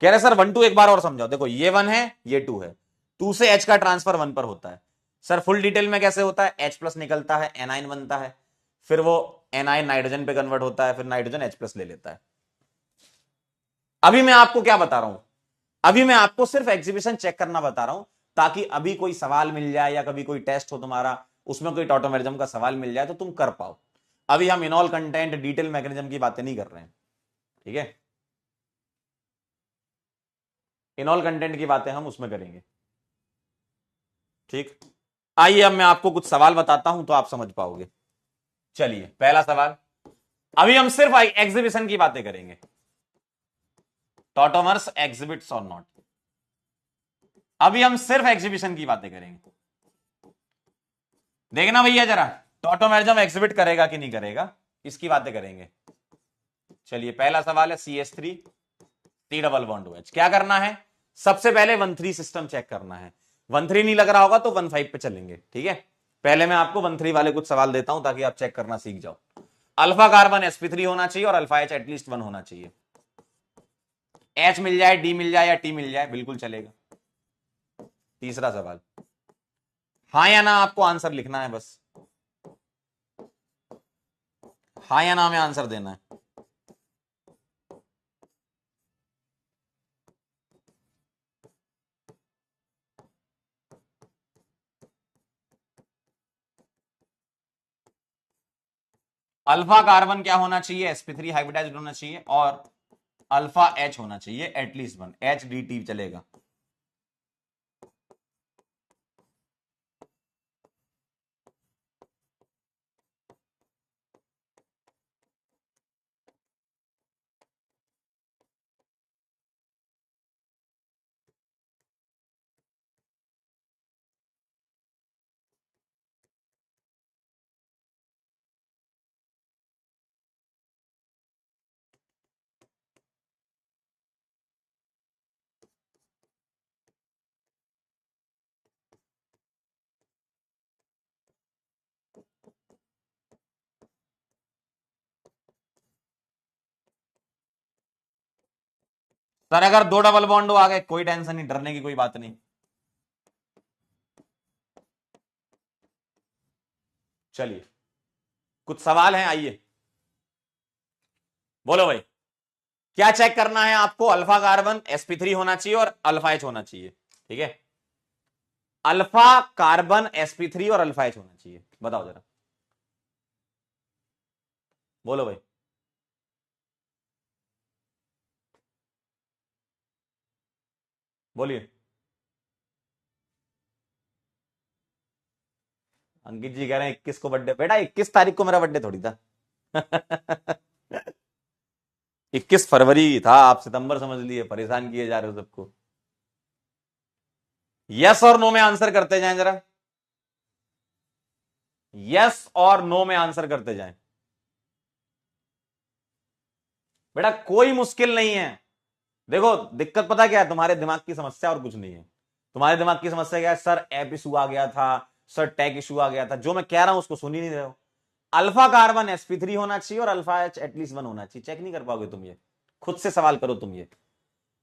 कह रहे सर 1 2 एक बार और समझाओ। देखो ये 1 है, ये 2 है, 2 से H का ट्रांसफर 1 पर होता है। सर फुल डिटेल में कैसे होता है? H प्लस निकलता है, एनाइन बनता है, फिर वो एनाइन नाइट्रोजन पे कन्वर्ट होता है, फिर नाइट्रोजन H प्लस ले लेता है। अभी मैं आपको क्या बता रहा हूं? अभी मैं आपको सिर्फ एग्जीबिशन चेक करना बता रहा हूं, ताकि अभी कोई सवाल मिल जाए या कभी कोई टेस्ट हो तुम्हारा, उसमें कोई टॉटोमेरिज्म का सवाल मिल जाए तो तुम कर पाओ। अभी हम इनॉल कंटेंट डिटेल मैकेनिज्म की बातें नहीं कर रहे हैं। ठीक है, इनॉल कंटेंट की बातें हम उसमें करेंगे। ठीक, आइए अब मैं आपको कुछ सवाल बताता हूं तो आप समझ पाओगे। चलिए पहला सवाल, अभी हम सिर्फ एग्जीबिशन की बातें करेंगे। टॉटोमर्स एग्जिबिट्स और नॉट, अभी हम सिर्फ एग्जीबिशन की बातें करेंगे। देखना भैया जरा, टॉटोमेरिज्म एग्जिबिट करेगा कि नहीं करेगा, इसकी बातें करेंगे। चलिए पहला सवाल है CH3 C double bond OH। क्या करना है? सबसे पहले 1 3 सिस्टम चेक करना है। 1 3 नहीं लग रहा होगा तो 1 5 पे चलेंगे। ठीक है, पहले मैं आपको 1 3 वाले कुछ सवाल देता हूं ताकि आप चेक करना सीख जाओ। अल्फा कार्बन sp3 होना चाहिए और अल्फा H एटलीस्ट 1 होना चाहिए। H मिल जाए, D मिल जाए या T मिल जाए बिल्कुल चलेगा। तीसरा सवाल, हाँ या ना आपको आंसर लिखना है, बस हाँ या ना में आंसर देना है। अल्फा कार्बन क्या होना चाहिए? sp3 हाइब्रिडाइज्ड होना चाहिए, और अल्फा H होना चाहिए एटलीस्ट 1, HDT चलेगा। सर अगर 2 डबल बॉन्ड हो आगे कोई टेंशन नहीं, डरने की कोई बात नहीं। चलिए कुछ सवाल हैं, आइए बोलो भाई। क्या चेक करना है आपको? अल्फा कार्बन sp3 होना चाहिए और अल्फा H होना चाहिए। ठीक है, अल्फा कार्बन sp3 और अल्फा H होना चाहिए, बताओ जरा, बोलो भाई। बोलिए। अंकित जी कह रहे हैं 21 को बर्थडे। बेटा 21 तारीख को मेरा बर्थडे थोड़ी था। 21 फरवरी था, आप सितंबर समझ लिए, परेशान किए जा रहे हो सबको। यस और नो में आंसर करते जाएं जरा, यस और नो में आंसर करते जाएं। बेटा कोई मुश्किल नहीं है, देखो दिक्कत पता क्या है, तुम्हारे दिमाग की समस्या और कुछ नहीं है। तुम्हारे दिमाग की समस्या क्या है, सर एप इशू आ गया था, सर टैग इशू आ गया था। जो मैं कह रहा हूं उसको सुन ही नहीं रहे हो। अल्फा कार्बन sp3 होना चाहिए और अल्फा एच एटलीस्ट 1 होना चाहिए। चेक नहीं कर पाओगे तुम ये, खुद से सवाल करो। तुम ये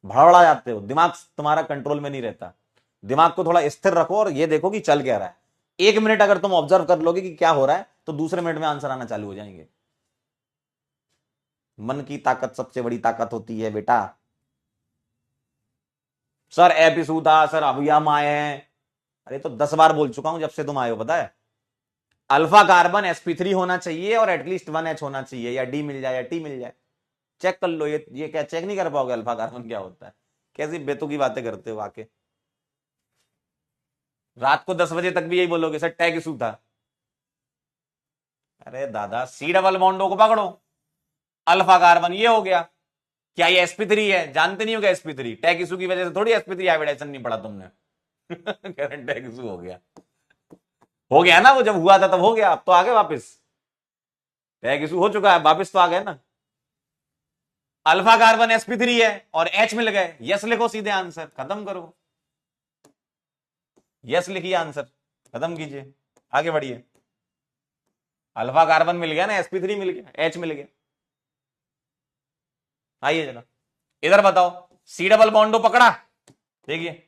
भड़बड़ा जाते हो, दिमाग तुम्हारा कंट्रोल में नहीं रहता। दिमाग को थोड़ा स्थिर रखो और ये देखो कि चल क्या रहा है। 1 मिनट अगर तुम ऑब्जर्व कर लोगे कि क्या हो रहा है, तो दूसरे मिनट में आंसर आना चालू हो जाएंगे। मन की ताकत सबसे बड़ी ताकत होती है बेटा। सर एप इशू था, सर अभी हम आए हैं। अरे तो 10 बार बोल चुका हूं जब से तुम आए हो, पता है। अल्फा कार्बन sp3 होना चाहिए और एटलीस्ट 1H होना चाहिए, या डी मिल जाए या टी मिल जाए। चेक कर लो। ये क्या चेक नहीं कर पाओगे अल्फा कार्बन क्या होता है? कैसी बेतुकी की बातें करते हो आके। रात को 10 बजे तक भी यही बोलोगे सर टैग इशू था। अरे दादा, सी डबल बॉन्डो को पकड़ो। अल्फा कार्बन ये हो गया। क्या ये sp3 है? जानते नहीं हो क्या sp3? टैग इशू की वजह से थोड़ी sp3 हाइब्रिडाइजेशन नहीं पड़ा तुमने। टैग इशू हो गया ना। वो जब हुआ था तब हो गया, अब तो आ गए वापिस। टैग इशू हो चुका है, वापिस तो आ गए ना। अल्फा कार्बन sp3 है और H मिल गए। यस लिखो, सीधे आंसर खत्म करो। यस लिखिए, आंसर खत्म कीजिए, आगे बढ़िए। अल्फा कार्बन मिल गया ना, sp3 मिल गया, H मिल गया। आइए जरा इधर बताओ। सी डबल बॉन्डो पकड़ा, देखिए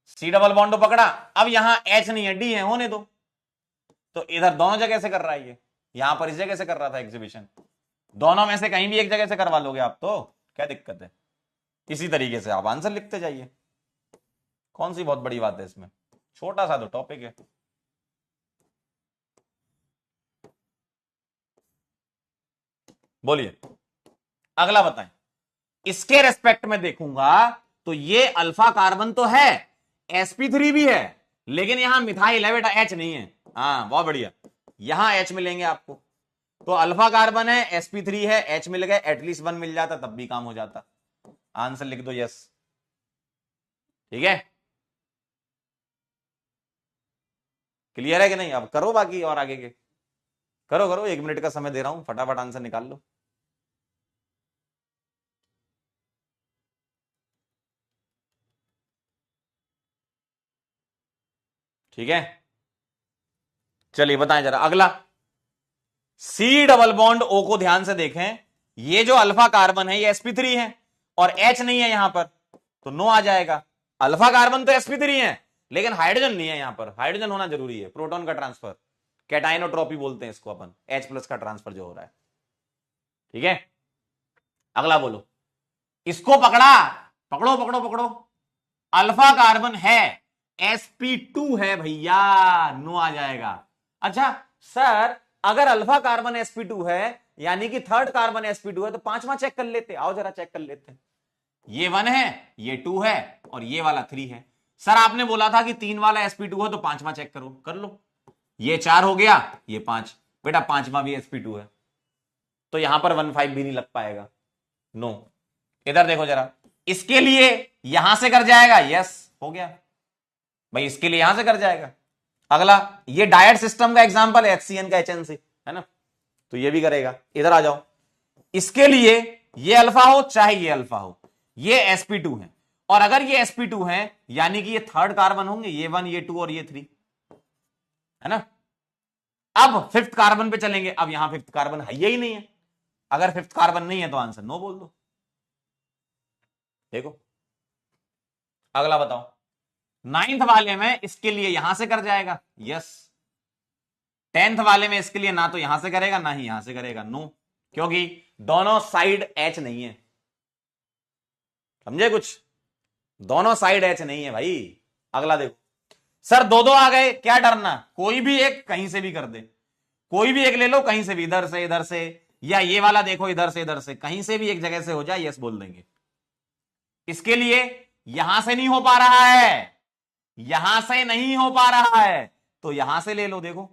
सी डबल बॉन्डो पकड़ा। अब यहां H नहीं है, डी है, होने दो। तो इधर दोनों जगह से कर रहा है ये, यहां पर इस जगह से कर रहा था एग्जीबिशन। दोनों में से कहीं भी एक जगह से करवा लोगे आप, तो क्या दिक्कत है? इसी तरीके से आप आंसर लिखते जाइए। कौन सी बहुत बड़ी बात है इसमें? छोटा सा तो टॉपिक है। बोलिए अगला बताएं। इसके रेस्पेक्ट में देखूंगा तो ये अल्फा कार्बन तो है, sp3 भी है, लेकिन यहां मिथाइल है बेटा, H नहीं है। हाँ बहुत बढ़िया, यहां H मिलेंगे आपको। तो अल्फा कार्बन है, sp3 है, H मिल गए, एटलीस्ट 1 मिल जाता तब भी काम हो जाता। आंसर लिख दो यस। ठीक है, क्लियर है कि नहीं? अब करो बाकी और आगे के। करो करो, 1 मिनट का समय दे रहा हूं, फटाफट आंसर निकाल लो। ठीक है, चलिए बताएं जरा अगला। सी डबल बॉन्ड ओ को ध्यान से देखें। ये जो अल्फा कार्बन है ये sp3 है और H नहीं है यहां पर, तो नो आ जाएगा। अल्फा कार्बन तो sp3 है, लेकिन हाइड्रोजन नहीं है यहां पर। हाइड्रोजन होना जरूरी है, प्रोटॉन का ट्रांसफर, कैटाइनोट्रॉपी बोलते हैं इसको अपन, H+ का ट्रांसफर जो हो रहा है। ठीक है, अगला बोलो। इसको पकड़ा, पकड़ो पकड़ो पकड़ो। अल्फा कार्बन है, sp2 है भैया, नो आ जाएगा। अच्छा सर, अगर अल्फा कार्बन sp2 है यानी कि थर्ड कार्बन sp2 है, तो पांचवा चेक कर लेते। आओ जरा चेक कर लेते हैं। ये 1 है, ये 2 है और ये वाला 3 है। सर आपने बोला था कि 3 वाला sp2 है, तो पांचवा चेक करो, कर लो। ये 4 हो गया, ये 5, बेटा पांचवा भी sp2 है, तो यहां पर 1,5 भी नहीं लग पाएगा, नो। इधर देखो जरा, इसके लिए यहां से कर जाएगा, यस हो गया भाई, इसके लिए यहां से कर जाएगा। अगला, ये डायट सिस्टम का एग्जांपल है, HCN का HNC है ना, तो ये भी करेगा। इधर आ जाओ, इसके लिए ये अल्फा हो चाहे ये अल्फा हो, ये sp2 है, और अगर ये sp2 है यानी कि ये थर्ड कार्बन होंगे, ये 1 ये 2 और ये 3 है ना। अब फिफ्थ कार्बन पे चलेंगे। अब यहां फिफ्थ कार्बन है ही नहीं है, अगर फिफ्थ कार्बन नहीं है तो आंसर नो बोल दो। देखो अगला बताओ। 9th वाले में इसके लिए यहां से कर जाएगा, यस। 10th वाले में इसके लिए ना तो यहां से करेगा ना ही यहां से करेगा, नो, क्योंकि दोनों साइड H नहीं है। समझे कुछ? दोनों साइड H नहीं है भाई। अगला देखो। सर दो दो आ गए, क्या डरना, कोई भी एक कहीं से भी कर दे, कोई भी एक ले लो कहीं से भी, इधर से, या ये वाला देखो इधर से कहीं से भी एक जगह से हो जाए, यस बोल देंगे। इसके लिए यहां से नहीं हो पा रहा है, यहां से नहीं हो पा रहा है, तो यहां से ले लो। देखो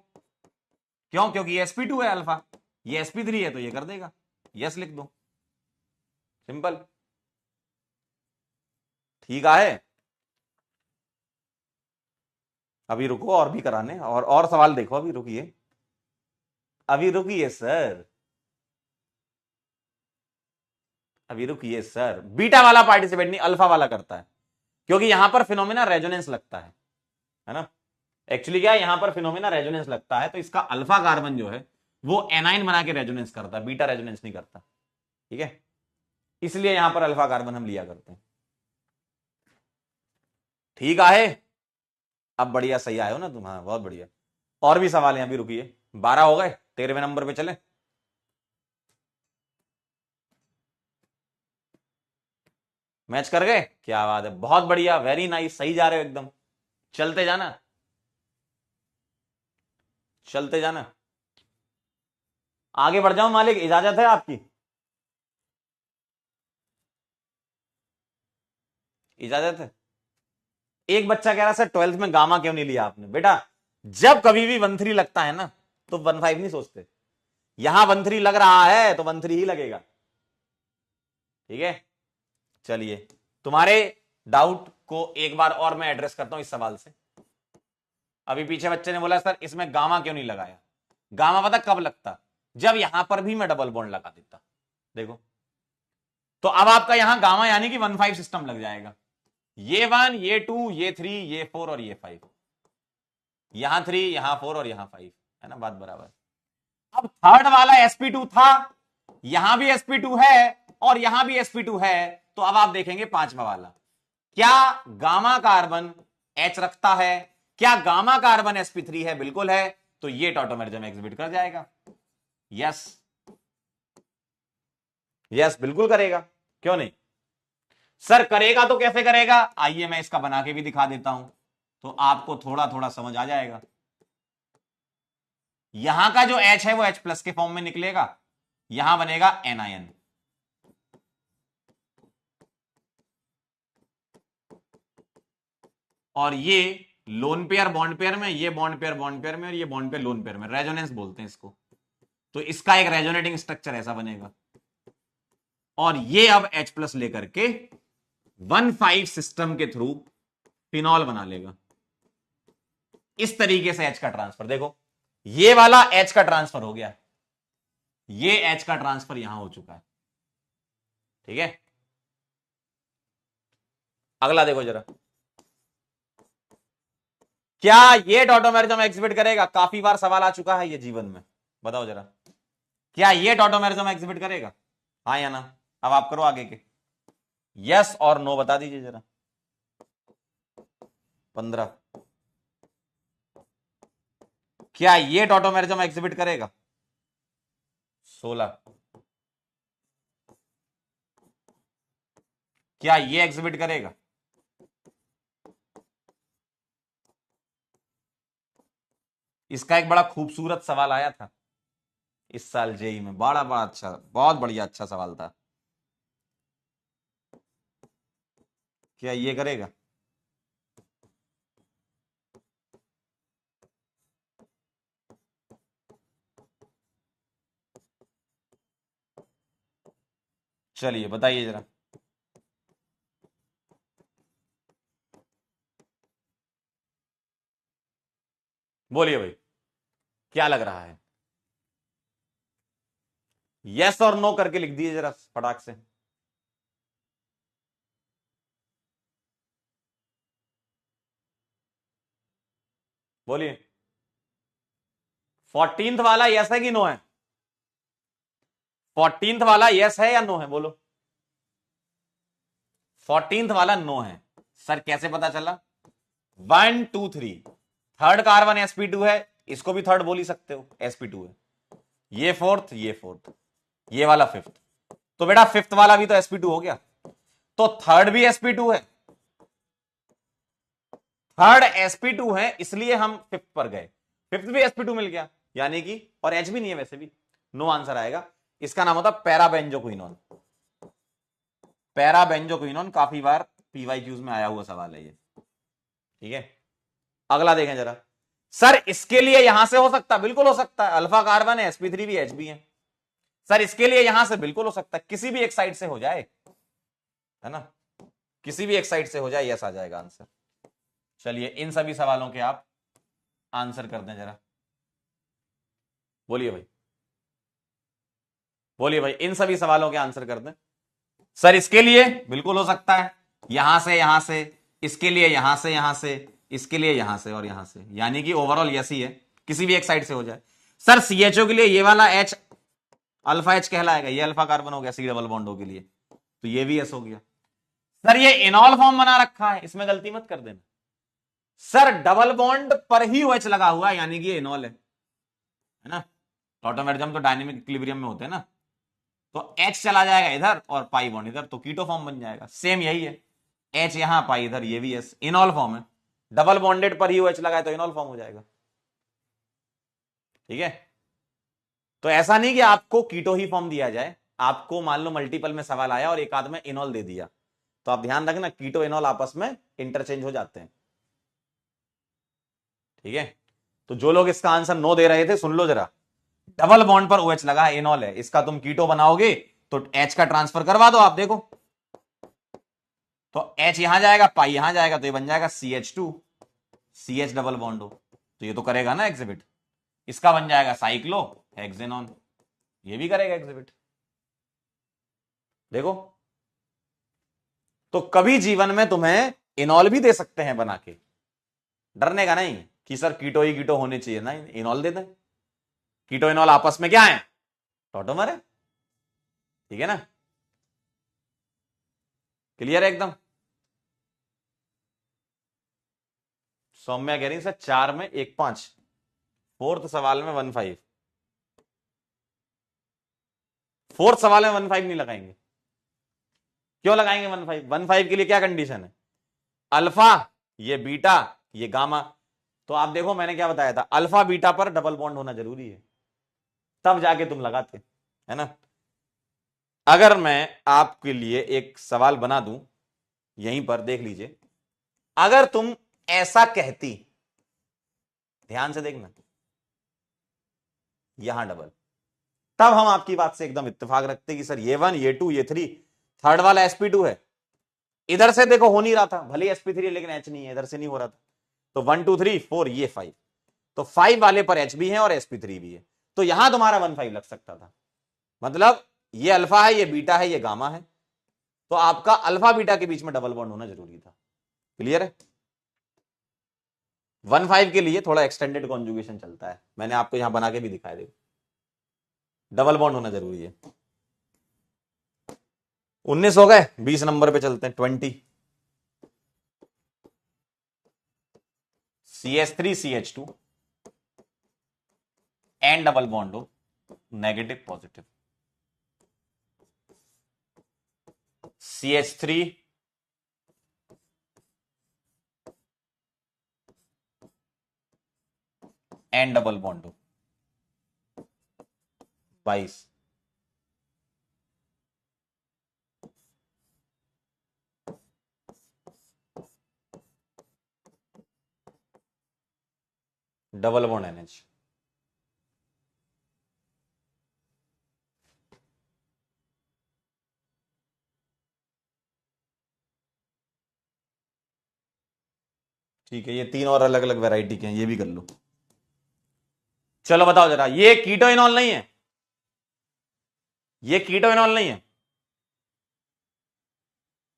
क्यों? क्योंकि ये sp2 है अल्फा, ये sp3 है, तो ये कर देगा, यस लिख दो, सिंपल। ठीक है, अभी रुको और भी कराने, और सवाल देखो, अभी रुकिए, अभी रुकिए सर, अभी रुकिए सर, बीटा वाला पार्टिसिपेट नहीं, अल्फा वाला करता है, क्योंकि यहां पर फिनोमेना रेजोनेंस लगता है ना। एक्चुअली क्या है, यहां पर फिनोमेना रेजोनेंस लगता है, तो इसका अल्फा कार्बन जो है वो एनाइन बना के रेजोनेंस करता है, बीटा रेजोनेंस नहीं करता, ठीक है, इसलिए यहां पर अल्फा कार्बन हम लिया करते हैं। ठीक है, अब बढ़िया, सही आए हो ना तुम, हाँ बहुत बढ़िया। और भी सवाल हैं, अभी रुकिए, 12 हो गए, 13वें नंबर पे चले। मैच कर गए, क्या बात है, बहुत बढ़िया, वेरी नाइस, सही जा रहे हो एकदम, चलते जाना, चलते जाना। आगे बढ़ जाओ मालिक, इजाजत है आपकी, इजाजत है। एक बच्चा कह रहा सर 12th में गामा क्यों नहीं लिया आपने? बेटा जब कभी भी 1 3 लगता है ना तो 1 5 नहीं सोचते, यहां 1 3 लग रहा है तो 1 3 ही लगेगा, ठीक है। चलिए, तुम्हारे डाउट को एक बार और मैं एड्रेस करता हूं इस सवाल से। अभी पीछे बच्चे ने बोला सर इसमें गामा क्यों नहीं लगाया? गामा पता कब लगता? जब यहां पर भी मैं डबल बॉन्ड लगा देता, देखो, तो अब आपका यहां गामा यानी कि 1 5 सिस्टम लग जाएगा, ये 1, ये 2, ये 3, ये 4 और ये 5, यहां 3, यहां 4 और यहां 5, है ना, बात बराबर। अब थर्ड वाला sp2 था, यहां भी sp2 है और यहां भी sp2 है, तो अब आप देखेंगे पांचवा वाला, क्या गामा कार्बन H रखता है? क्या गामा कार्बन sp3 है? बिल्कुल है, तो ये टॉटोमेरिज्म एग्जिबिट कर जाएगा, यस, यस बिल्कुल करेगा, क्यों नहीं सर? करेगा तो कैसे करेगा, आइए मैं इसका बना के भी दिखा देता हूं, तो आपको थोड़ा थोड़ा समझ आ जाएगा। यहां का जो H है वो H प्लस के फॉर्म में निकलेगा, यहां बनेगा एनआईएन, और ये लोन पेयर बॉन्ड पेयर में, ये बॉन्ड पेयर में, और ये बॉन्ड पेयर लोन पेयर में, रेजोनेंस बोलते हैं इसको, तो इसका एक रेजोनेटिंग स्ट्रक्चर ऐसा बनेगा, और ये अब H प्लस लेकर के 1 5 सिस्टम के थ्रू फिनॉल बना लेगा। इस तरीके से H का ट्रांसफर, देखो ये वाला H का ट्रांसफर हो गया, ये H का ट्रांसफर यहां हो चुका है, ठीक है। अगला देखो जरा, क्या ये टॉटोमेरिज्म एग्जिबिट करेगा? काफी बार सवाल आ चुका है ये जीवन में, बताओ जरा, क्या ये टॉटोमेरिज्म एग्जिबिट करेगा, हाँ या ना? अब आप करो आगे के, यस और नो बता दीजिए जरा। 15, क्या ये टॉटोमेरिज्म एग्जिबिट करेगा? 16, क्या ये एग्जिबिट करेगा? इसका एक बड़ा खूबसूरत सवाल आया था इस साल जेई में, बड़ा बड़ा अच्छा, बहुत बढ़िया अच्छा सवाल था, क्या ये करेगा? चलिए बताइए जरा, बोलिए भाई, क्या लग रहा है? यस और नो करके लिख दीजिए जरा फटाक से, बोलिए। 14th वाला यस है कि नो है? 14th वाला यस है या नो है, बोलो। 14th वाला नो है, सर कैसे पता चला? 1 2 3, थर्ड कार्बन sp2 है, इसको भी थर्ड बोल ही सकते हो, sp2 है, ये फोर्थ, ये फोर्थ, ये वाला फिफ्थ, तो बेटा फिफ्थ वाला भी तो sp2 हो गया, तो थर्ड भी sp2 है, थर्ड sp2 है, इसलिए हम फिफ्थ पर गए, फिफ्थ भी sp2 मिल गया, यानी कि, और H भी नहीं है वैसे भी, नो आंसर आएगा। इसका नाम होता पैराबेंजोक्विनोन, पैराबेंजोक्विनोन, काफी बार पीवाईक्यूज में आया हुआ सवाल है ये, ठीक है। अगला देखें जरा, सर इसके लिए यहां से हो सकता, बिल्कुल हो सकता है, अल्फा कार्बन है, sp3 भी, H भी है, सर इसके लिए यहां से बिल्कुल हो सकता है, किसी भी एक साइड से हो जाए, है ना, किसी भी एक साइड से हो जाए, यस आ जाएगा आंसर। चलिए इन सभी सवालों के आप आंसर कर दें जरा, बोलिए भाई, बोलिए भाई, इन सभी सवालों के आंसर कर दें। सर इसके लिए बिल्कुल हो सकता है, यहां से, इसके लिए यहां से, इसके लिए यहां से और यहां से, यानी कि ओवरऑल यस ही है, किसी भी एक साइड से हो जाए। सर सीएचओ के लिए ये वाला एच अल्फा एच कहलाएगा, ये अल्फा कार्बन हो गया सी डबल बॉन्डो के लिए, तो ये भी एस हो गया। सर ये इनॉल फॉर्म बना रखा है, इसमें गलती मत कर देना। सर डबल बॉन्ड पर ही OH लगा हुआ है, यानी कि ये इनॉल है ना। टॉटोमेरिज्म तो डायनेमिक इक्विलिब्रियम में होते हैं ना, तो H चला जाएगा इधर और पाई बॉन्ड इधर, तो कीटो फॉर्म बन जाएगा। सेम यही है, H यहां पाई इधर, ये भी एस, इनॉल फॉर्म है। डबल बॉन्डेड पर ही OH लगा है तो इनॉल फॉर्म हो जाएगा। ठीक है, तो ऐसा नहीं कि आपको कीटो ही फॉर्म दिया जाए, आपको मान लो मल्टीपल में सवाल आया और एक आध में इनॉल दे दिया, तो आप ध्यान रखना कीटो इनॉल आपस में इंटरचेंज हो जाते हैं। ठीक है, तो जो लोग इसका आंसर नो दे रहे थे सुन लो जरा, डबल बॉन्ड पर OH लगा है, इनॉल है, इसका तुम कीटो बनाओगे तो H का ट्रांसफर करवा दो, आप देखो तो H यहां जाएगा, पाई यहां जाएगा, तो ये बन जाएगा CH2 CH डबल बॉन्ड हो, तो ये तो करेगा ना एग्जिबिट। इसका बन जाएगा साइक्लो हेक्सेनॉन, ये भी करेगा एग्जिबिट। देखो, तो कभी जीवन में तुम्हें इनॉल भी दे सकते हैं बना के, डरने का नहीं कि सर कीटो ही कीटो होने चाहिए, ना इनॉल दे दें। कीटो इनॉल आपस में क्या है, टॉटोमर है। ठीक है ना, क्लियर है एकदम। सौम्या कह रही सर 4 में 1.5, फोर्थ सवाल में 1.5, फोर्थ सवाल में 1.5 नहीं लगाएंगे। क्यों लगाएंगे 1.5? 1.5 के लिए क्या कंडीशन है, अल्फा ये बीटा ये गामा। तो आप देखो मैंने क्या बताया था, अल्फा बीटा पर डबल बॉन्ड होना जरूरी है, तब जाके तुम लगाते, है ना। अगर मैं आपके लिए एक सवाल बना दूं, यहीं पर देख लीजिए, अगर तुम ऐसा कहती, ध्यान से देखना, यहां डबल, तब हम आपकी बात से एकदम इत्तेफाक रखते कि सर ये 1 ये 2 ये 3, थर्ड वाला sp2 है, इधर से देखो हो नहीं रहा था, भले sp3 है लेकिन H नहीं है, इधर से नहीं हो रहा था, तो 1 2 3 4 ये 5, तो 5 वाले पर H भी है और sp3 भी है, तो यहां तुम्हारा 1.5 लग सकता था। मतलब ये अल्फा है, ये बीटा है, ये गामा है, तो आपका अल्फा बीटा के बीच में डबल बॉन्ड होना जरूरी था। क्लियर है। 1.5 के लिए थोड़ा एक्सटेंडेड कॉन्जुगेशन चलता है, मैंने आपको यहां बना के भी दिखाया, देखो डबल बॉन्ड होना जरूरी है। 19 हो गए, 20 नंबर पे चलते हैं, 20 CH3 CH2 and double bond हो negative positive, CH3 and double bond हो 22, डबल बॉन्ड NH, ठीक है, ये 3 और अलग अलग वैरायटी के हैं, ये भी कर लो। चलो बताओ जरा, ये कीटो इनॉल नहीं है, ये कीटो इनॉल नहीं है,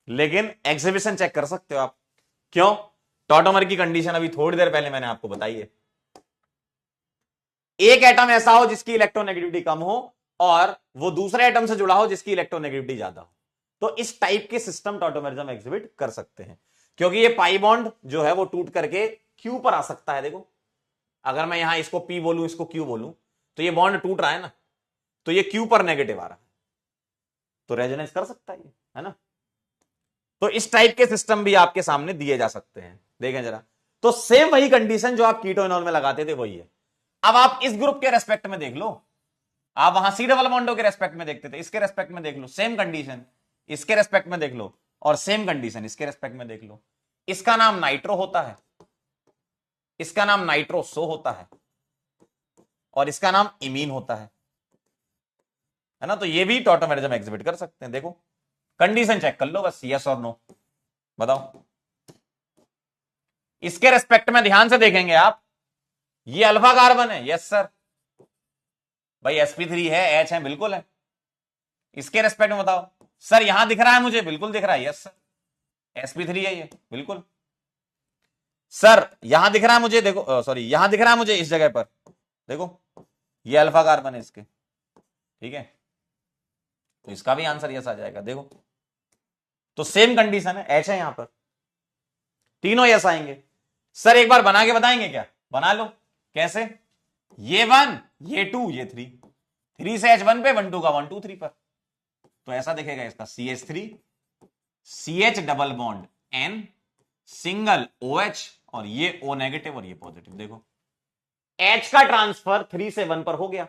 लेकिन एग्जिबिशन चेक कर सकते हो आप। क्यों? टॉटोमर की कंडीशन अभी थोड़ी देर पहले मैंने आपको बताई है, एक एटम ऐसा हो जिसकी इलेक्ट्रोनेगेटिविटी कम हो और वो दूसरे एटम से जुड़ा हो जिसकी इलेक्ट्रोनेगेटिविटी ज्यादा हो, तो इस टाइप के सिस्टम टॉटोमेरिज्म एग्जिबिट कर सकते हैं। क्योंकि ये पाई बॉन्ड जो है वो टूट करके क्यू पर आ सकता है। देखो अगर मैं यहां इसको पी बोलूं इसको क्यू बोलूं, तो ये बॉन्ड टूट रहा है ना, तो ये क्यू पर नेगेटिव आ रहा है, तो रेजोनेंस कर सकता है ना। तो इस टाइप के सिस्टम भी आपके सामने दिए जा सकते हैं, देखें जरा। तो सेम वही कंडीशन जो आप कीटो इनॉल में लगाते थे वही है। अब आप इस ग्रुप के रेस्पेक्ट में देख लो, आप वहां सी डबल बॉन्डो के रेस्पेक्ट में देखते थे, इसके रेस्पेक्ट में देख लो सेम कंडीशन, इसके रेस्पेक्ट में देख लो और सेम कंडीशन इसके रेस्पेक्ट में देख लो। इसका नाम नाइट्रो होता है, इसका नाम नाइट्रोसो होता है और इसका नाम इमीन होता है ना। तो ये भी टॉटोमेरिज्म एग्जिबिट कर सकते हैं। देखो कंडीशन चेक कर लो बस, यस और नो बताओ। इसके रेस्पेक्ट में ध्यान से देखेंगे आप, ये अल्फा कार्बन है, यस सर भाई sp3 है, H है, बिल्कुल है। इसके रेस्पेक्ट में बताओ, सर यहां दिख रहा है मुझे, बिल्कुल दिख रहा है, यस सर, sp3 है ये, बिल्कुल सर। यहां दिख रहा है मुझे, देखो सॉरी, यहां दिख रहा है मुझे इस जगह पर, देखो ये अल्फा कार्बन है इसके, ठीक है, तो इसका भी आंसर यस आ जाएगा। देखो तो सेम कंडीशन है, एच है यहां पर, तीनों यस आएंगे। सर एक बार बना के बताएंगे क्या? बना लो, कैसे? ये 1, ये 2, ये 3, 3 से H1 पे, 1 2 का 1 2 3 पर, तो ऐसा दिखेगा इसका CH3 CH double bond N single OH, और ये O नेगेटिव और ये पॉजिटिव। देखो H का ट्रांसफर 3 से 1 पर हो गया,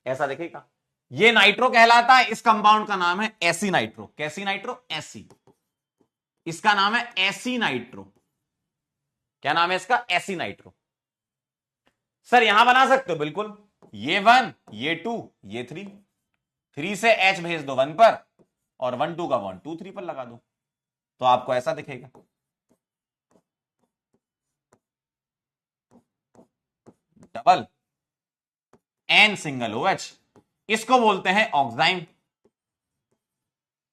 ऐसा दिखेगा। ये नाइट्रो कहलाता है, इस कंपाउंड का नाम है एसी नाइट्रो। कैसी नाइट्रो? एसी, इसका नाम है एसी नाइट्रो। क्या नाम है इसका? AC nitro. सर यहां बना सकते हो, बिल्कुल, ये 1, ये 2, ये 3, 3 से H भेज दो 1 पर, और 1 2 का 1 2 3 पर लगा दो, तो आपको ऐसा दिखेगा। डबल N सिंगल OH, इसको बोलते हैं ऑक्साइम।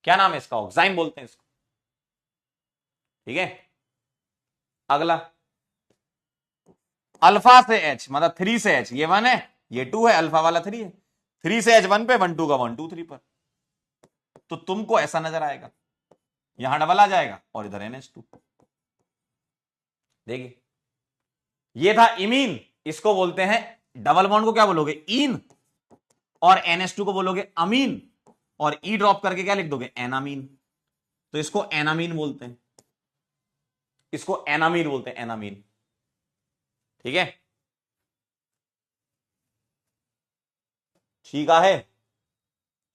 क्या नाम है इसका? ऑक्साइम बोलते हैं इसको, ठीक है। अगला अल्फा से H, मतलब 3 से H, ये 1 है, ये 2 है, अल्फा वाला 3 है, 3 से H 1 पे, 1 2 का 1 2 3 पर, तो तुमको ऐसा नजर आएगा, यहां डबल आ जाएगा और इधर NH2। देखिए ये था इमीन, इसको बोलते हैं, डबल बॉन्ड को क्या बोलोगे? इन, और NH2 को बोलोगे अमीन, और ई ड्रॉप करके क्या लिख दोगे? एनामीन। तो इसको एनामीन बोलते हैं, इसको एनामीन बोलते हैं, एनामीन, ठीक है। ठीक है,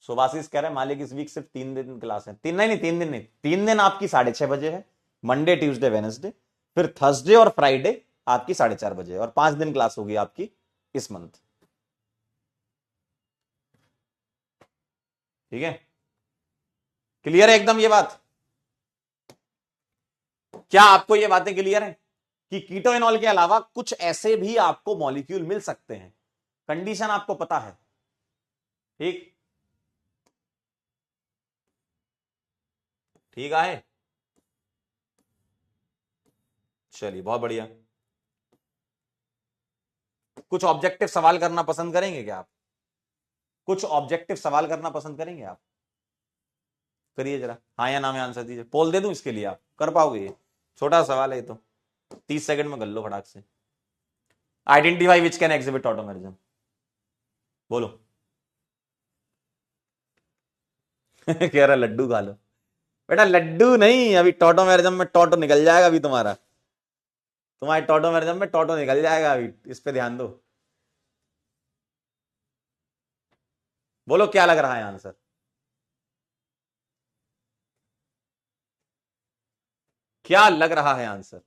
सुभाषिस कह रहे हैं मालिक इस वीक सिर्फ 3 दिन क्लास है। 3 नहीं, 3 दिन नहीं, 3 दिन आपकी 6:30 बजे है, मंडे ट्यूसडे वेडनेसडे, फिर थर्सडे और फ्राइडे आपकी 4:30 बजे, और 5 दिन क्लास होगी आपकी इस मंथ, ठीक है। क्लियर है एकदम ये बात? क्या आपको ये बातें क्लियर है कि कीटोइनॉल के अलावा कुछ ऐसे भी आपको मॉलिक्यूल मिल सकते हैं? कंडीशन आपको पता है, ठीक, ठीक है, चलिए बहुत बढ़िया। कुछ ऑब्जेक्टिव सवाल करना पसंद करेंगे क्या आप? कुछ ऑब्जेक्टिव सवाल करना पसंद करेंगे आप? करिए जरा, हाँ या ना में आंसर दीजिए। पोल दे दूं इसके लिए? आप कर पाओगे? ये छोटा सवाल है, ये तो 30 सेकंड में कर लो फटाक से। आइडेंटिफाई विच कैन एग्जिबिट ऑटोमेरिज्म, बोलो। कह रहा लड्डू खा लो। बेटा लड्डू नहीं, अभी टोटोमेरिज्म में टोटो निकल जाएगा, अभी तुम्हारे टोटोमेरिज्म में टोटो निकल जाएगा, अभी इस पे ध्यान दो। बोलो क्या लग रहा है आंसर? क्या लग रहा है आंसर?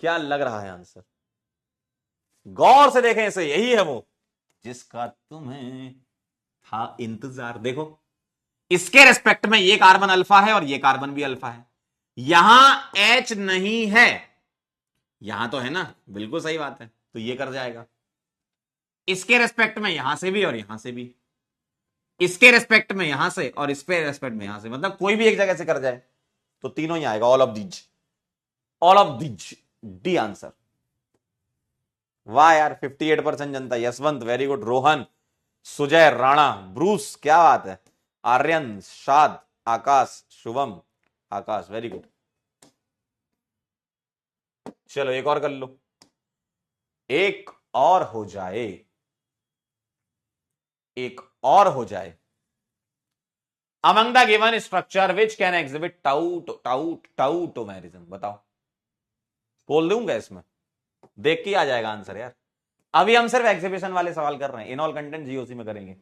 क्या लग रहा है आंसर? गौर से देखें इसे, यही है वो जिसका तुम्हें था इंतजार। देखो इसके रेस्पेक्ट में ये कार्बन अल्फा है और ये कार्बन भी अल्फा है, यहां H नहीं है, यहां तो है ना, बिल्कुल सही बात है, तो ये कर जाएगा। इसके रेस्पेक्ट में यहां से भी और यहां से भी, इसके रेस्पेक्ट में यहां से और इसके रेस्पेक्ट में यहां से, मतलब कोई भी एक जगह से कर जाए तो तीनों ही आएगा, all of these, all of these, D answer. वाह यार, 58% जनता, Yashwant very good, Rohan, Sujay Rana, Bruce क्या बात है, आर्यन, शाद, आकाश, शुभम, आकाश वेरी गुड। चलो एक और कर लो, एक और हो जाए, एक और हो जाए। Among the given structure which can exhibit tautomerism, बताओ। बोल दूंगा इसमें, देख के आ जाएगा आंसर यार। अभी हम सिर्फ एग्जीबिशन वाले सवाल कर रहे हैं, इन ऑल कंटेंट जीओसी में करेंगे,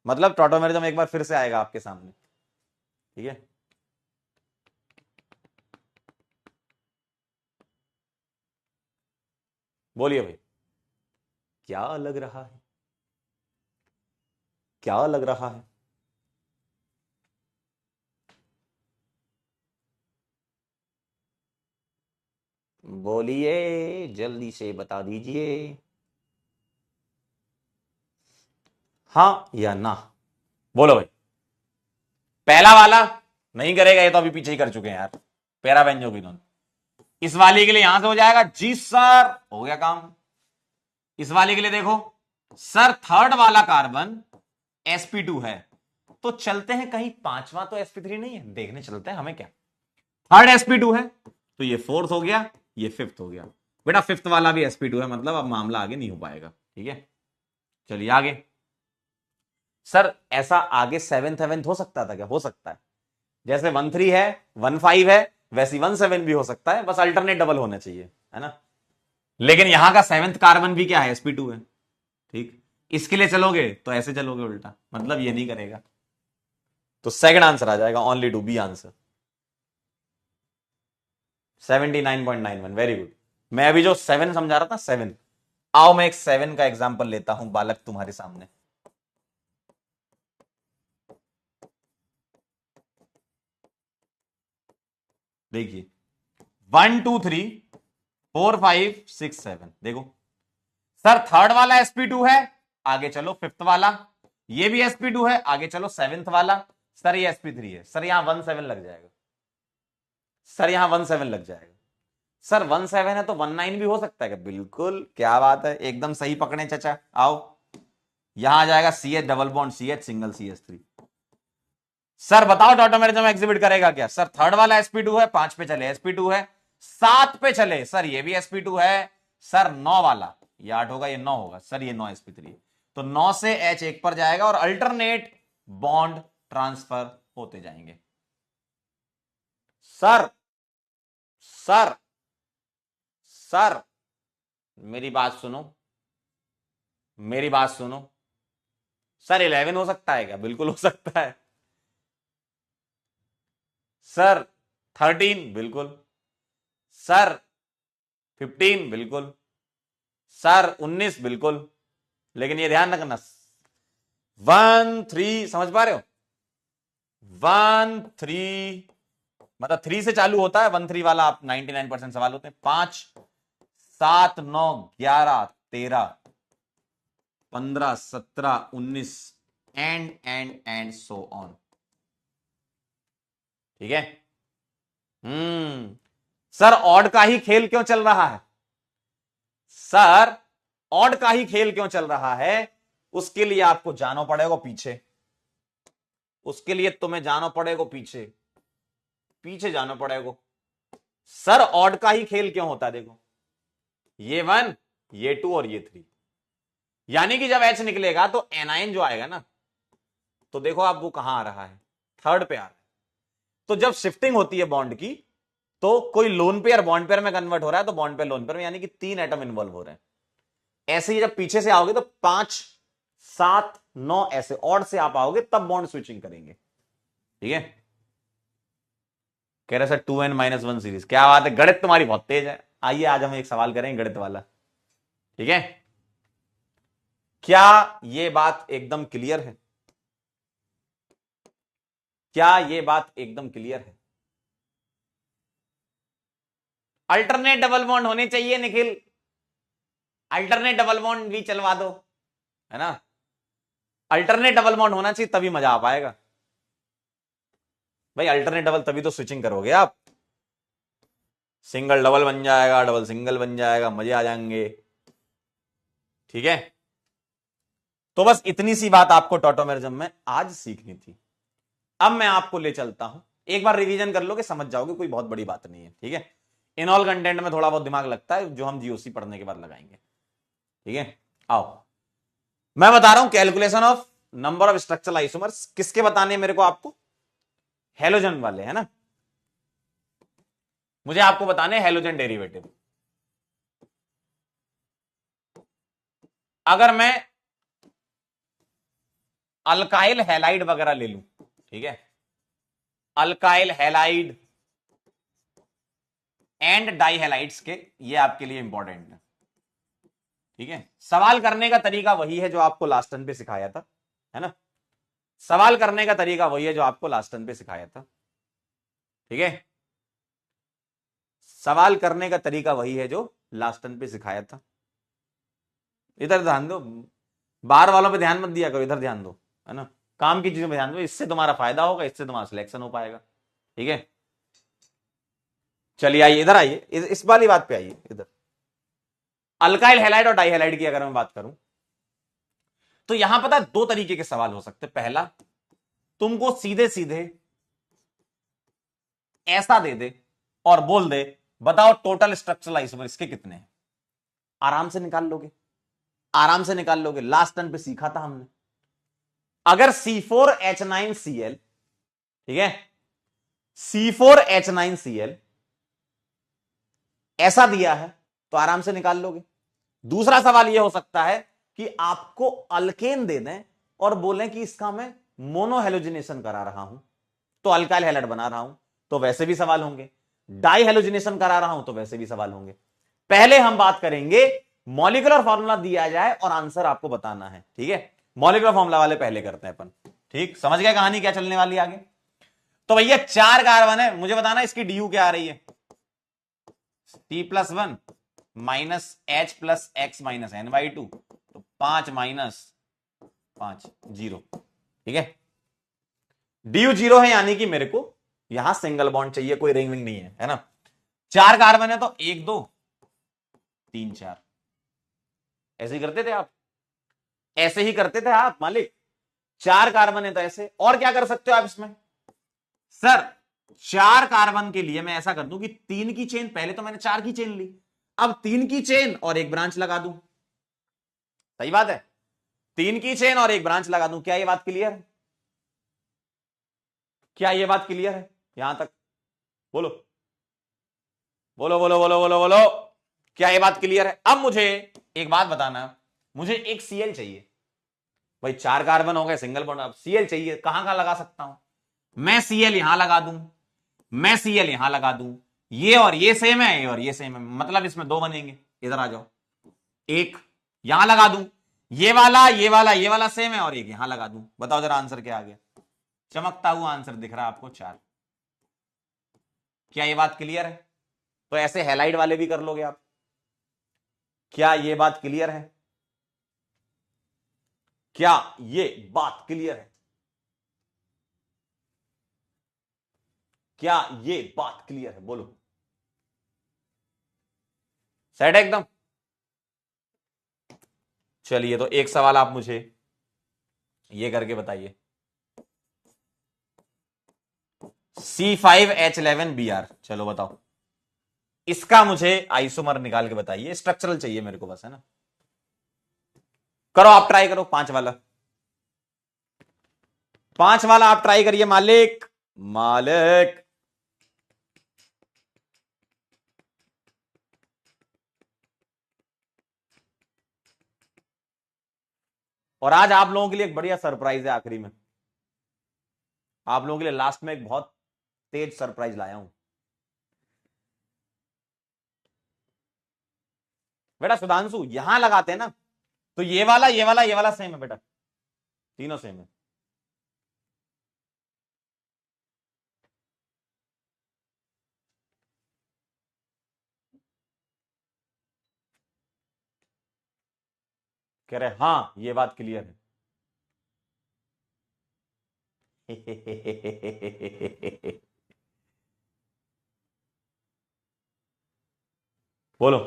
मतलब टॉटोमेरिज्म एक बार फिर से आएगा आपके सामने, ठीक है। बोलिए भाई, क्या लग रहा है? क्या लग रहा है? बोलिए, जल्दी से बता दीजिए। हां या ना? बोलो भाई। पहला वाला नहीं करेगा, ये तो अभी पीछे ही कर चुके हैं यार, पैराबेंजोक्विनोन। इस वाले के लिए यहां से हो जाएगा जी सर, हो गया काम। इस वाले के लिए देखो सर, थर्ड वाला कार्बन sp2 है, तो चलते हैं कहीं पांचवा तो sp3 नहीं है, देखने चलते हैं, हमें क्या। थर्ड sp2 है तो ये फोर्थ हो गया, ये फिफ्थ हो गया। बेटा फिफ्थ वाला भी sp2 है, मतलब अब मामला आगे नहीं हो पाएगा। ठीक है, चलिए आगे। सर ऐसा आगे सेवेंथ हेवेंथ हो सकता था क्या? हो सकता है, जैसे 1 3 है 1 5 है, वैसी 1 7 भी हो सकता है, बस अल्टरनेट डबल होना चाहिए, है ना। लेकिन यहां का सेवेंथ कार्बन भी क्या है? sp2 है। ठीक, इसके लिए चलोगे तो ऐसे चलोगे उल्टा, मतलब ये नहीं करेगा, तो सेकंड आंसर आ जाएगा, only to be answer. 79.91, very good. मैं अभी जो 7 समझा रहा था, 7। आओ मैं एक 7 का एग्जांपल लेता हूं बालक तुम्हारे सामने। देखिए 1 2 3 4 5 6 7, देखो सर थर्ड वाला sp2 है, आगे चलो फिफ्थ वाला, ये भी sp2 है, आगे चलो सेवेंथ वाला। सर ये sp3 है, सर यहां 1 7 लग जाएगा, सर यहां 1 7 लग जाएगा। सर 1 7 है तो 1 9 भी हो सकता है क्या? बिल्कुल, क्या बात है, एकदम सही पकड़े चाचा। आओ यहां आ जाएगा C H double bond C H single CH3। Sir बताओ टॉटोमेरिज्म एग्जिबिट करेगा क्या? सर थर्ड वाला sp2 है, 5 पे चले sp2 है, 7 पे चले सर ये भी sp2 है, सर 9 वाला, ये 8 होगा, ये 9 होगा, सर ये 9 sp3, तो 9 से H1 पर जाएगा और अल्टरनेट बॉन्ड ट्रांसफर होते जाएंगे। सर सर सर मेरी बात सुनो, मेरी बात सुनो। सर 11 हो सकता है क्या? बिल्कुल हो सकता है। सर 13 बिल्कुल, सर 15 बिल्कुल, सर 19 बिल्कुल, लेकिन ये ध्यान रखना 1 3, समझ पा रहे हो? 1 3 मतलब 3 से चालू होता है, 1 3 वाला आप 99% सवाल होते हैं। 5 7 9 11 13 15 17 19 एंड सो ऑन। ठीक है। सर ऑड का ही खेल क्यों चल रहा है? सर ऑड का ही खेल क्यों चल रहा है? उसके लिए आपको जाना पड़ेगा पीछे, उसके लिए तुम्हें जाना पड़ेगा पीछे, पीछे जाना पड़ेगा। सर ऑड का ही खेल क्यों होता है? देखो ये 1 ये 2 और ये 3, यानी कि जब H निकलेगा तो एनाइन जो आएगा ना, तो देखो आप वो कहां आ रहा है, थर्ड पे आ रहा है। तो जब शिफ्टिंग होती है बॉन्ड की, तो कोई लोन पेयर बॉन्ड पेयर में कन्वर्ट हो रहा है, तो बॉन्ड पेयर लोन पेयर में, यानी कि 3 एटम इन्वॉल्व हो रहे हैं। ऐसे ही जब पीछे से आओगे तो 5 7 9 ऐसे ऑड से आप आओगे, तब बॉन्ड स्विचिंग करेंगे। ठीक है, कह रहे सर 2n-1 सीरीज, क्या बात है, गणित तुम्हारी बहुत तेज है। आइए आज हम एक सवाल करेंगे गणित वाला। ठीक है, क्या ये बात एकदम क्लियर है? क्या ये बात एकदम क्लियर है? अल्टरनेट डबल बॉन्ड होने चाहिए निखिल, अल्टरनेट डबल बॉन्ड भी चलवा दो, है ना। अल्टरनेट डबल बॉन्ड होना चाहिए, तभी मजा आ पाएगा भाई। अल्टरनेट डबल तभी तो स्विचिंग करोगे आप, सिंगल डबल बन जाएगा, डबल सिंगल बन जाएगा, मजे आ जाएंगे। ठीक है, तो बस इतनी सी बात आपको टॉटोमेरिज्म में आज सीखनी थी। अब मैं आपको ले चलता हूं, एक बार रिवीजन कर लोगे समझ जाओगे, कोई बहुत बड़ी बात नहीं है। ठीक है, इन ऑल कंटेंट में थोड़ा बहुत दिमाग लगता है, जो हम जीओसी पढ़ने के बाद लगाएंगे। ठीक है, आओ मैं बता रहा हूं calculation of number of structural isomers. किसके बताने मेरे को? आपको हेलोजन वाले, है ना। मुझे आपको बताने हेलोजन डेरिवेटिव। अगर मैं अल्काइल हैलाइड वगैरह ले लूं, ठीक है, अल्काइल हैलाइड एंड डाइहैलाइड्स के, ये आपके लिए इंपॉर्टेंट है। ठीक है, सवाल करने का तरीका वही है जो आपको लास्ट टर्न पे सिखाया था, है ना। सवाल करने का तरीका वही है जो आपको लास्ट टर्न पे सिखाया था। ठीक है, सवाल करने का तरीका वही है जो लास्ट टर्न पे सिखाया था। इधर ध्यान दो, बाहर वालों पे ध्यान मत दिया करो, इधर ध्यान दो, है ना, काम की चीजों पे ध्यान दो, इससे तुम्हारा फायदा होगा, इससे तुम्हारा सिलेक्शन हो पाएगा। ठीक है, चलिए आइए इधर आइए, इस वाली बात पे आइए इधर। अल्काइल हैलाइड और डाई हैलाइड की अगर मैं बात करूं तो यहां पता दो तरीके के सवाल हो सकते। पहला, तुमको सीधे सीधे ऐसा दे दे और बोल दे बताओ टोटल स्ट्रक्चरल आइसोमर इसके कितने हैं, आराम से निकाल लोगे, आराम से निकाल लोगे, लास्ट टर्न पे सीखा था हमने। अगर C4H9Cl, ठीक है, C4H9Cl ऐसा दिया है तो आराम से निकाल लोगे। दूसरा सवाल यह हो सकता है कि आपको अल्केन दे दें और बोलें कि इसका मैं मोनोहेलोजिनेशन करा रहा हूं तो अल्काइल हैलाइड बना रहा हूं, तो वैसे भी सवाल होंगे। डाई हेलोजिनेशन करा रहा हूं तो वैसे भी सवाल होंगे। पहले हम बात करेंगे मॉलिक्यूलर फॉर्मूला दिया जाए और आंसर आपको बताना है। ठीक है, मॉलिक्यूलर फॉर्मूला वाले पहले करते हैं अपन। ठीक, समझ गए कहानी क्या चलने वाली आगे। तो भैया 4 कार्बन है, मुझे बताना इसकी ड्यू क्या आ रही है। C+1 minus H plus X minus N/2, तो 5 माइनस 5 0। ठीक है, ड्यू 0 है, यानी कि मेरे को यहां सिंगल बॉन्ड चाहिए, कोई रिंग विंग नहीं है ना। 4 कार्बन है तो 1 2 3 4, ऐसे ही करते थे आप, ऐसे ही करते थे आप मालिक। 4 कार्बन है तो ऐसे, और क्या कर सकते हो आप इसमें सर। 4 कार्बन के लिए मैं ऐसा कर दूं कि 3 की चेन, पहले तो मैंने 4 की चेन ली, अब 3 की चेन और एक ब्रांच लगा दूं। सही बात है, 3 की चेन और एक ब्रांच लगा दूं। क्या ये बात क्लियर है? क्या ये बात क्लियर है यहां तक? बोलो बोलो बोलो बोलो बोलो बोलो, क्या ये बात क्लियर है? अब मुझे एक बात बताना, मुझे एक Cl चाहिए भाई। 4 कार्बन हो गए सिंगल बॉन्ड, अब Cl चाहिए, कहां कहां लगा सकता हूं मैं? Cl यहां लगा दूं, मैं Cl यहां लगा दूं, ये और ये सेम है, ये और ये सेम है, मतलब इसमें 2 बनेंगे। इधर आ जाओ, एक यहां लगा दूं, ये वाला ये वाला ये वाला सेम है, और एक यहां लगा दूं। बताओ जरा आंसर क्या आ गया? चमकता हुआ आंसर दिख रहा है आपको 4। क्या ये बात क्लियर है? तो ऐसे हैलाइड वाले भी कर लोगे आप। क्या ये बात क्लियर है? क्या ये बात क्लियर है? क्या ये बात क्लियर है? बोलो, सेट है एकदम। चलिए, तो एक सवाल आप मुझे ये करके बताइए, C5H11Br, चलो बताओ इसका मुझे आइसोमर निकाल के बताइए, स्ट्रक्चरल चाहिए मेरे को बस, है ना। करो आप ट्राई करो, 5 वाला, 5 वाला आप ट्राई करिए मालिक, मालिक। और आज आप लोगों के लिए एक बढ़िया सरप्राइज है आखिरी में, आप लोगों के लिए लास्ट में एक बहुत तेज सरप्राइज लाया हूं। बेटा सुधांशु, यहां लगाते हैं ना, तो ये वाला ये वाला ये वाला सेम है बेटा, तीनों सेम है। कह रहे हाँ ये बात क्लियर है। बोलो,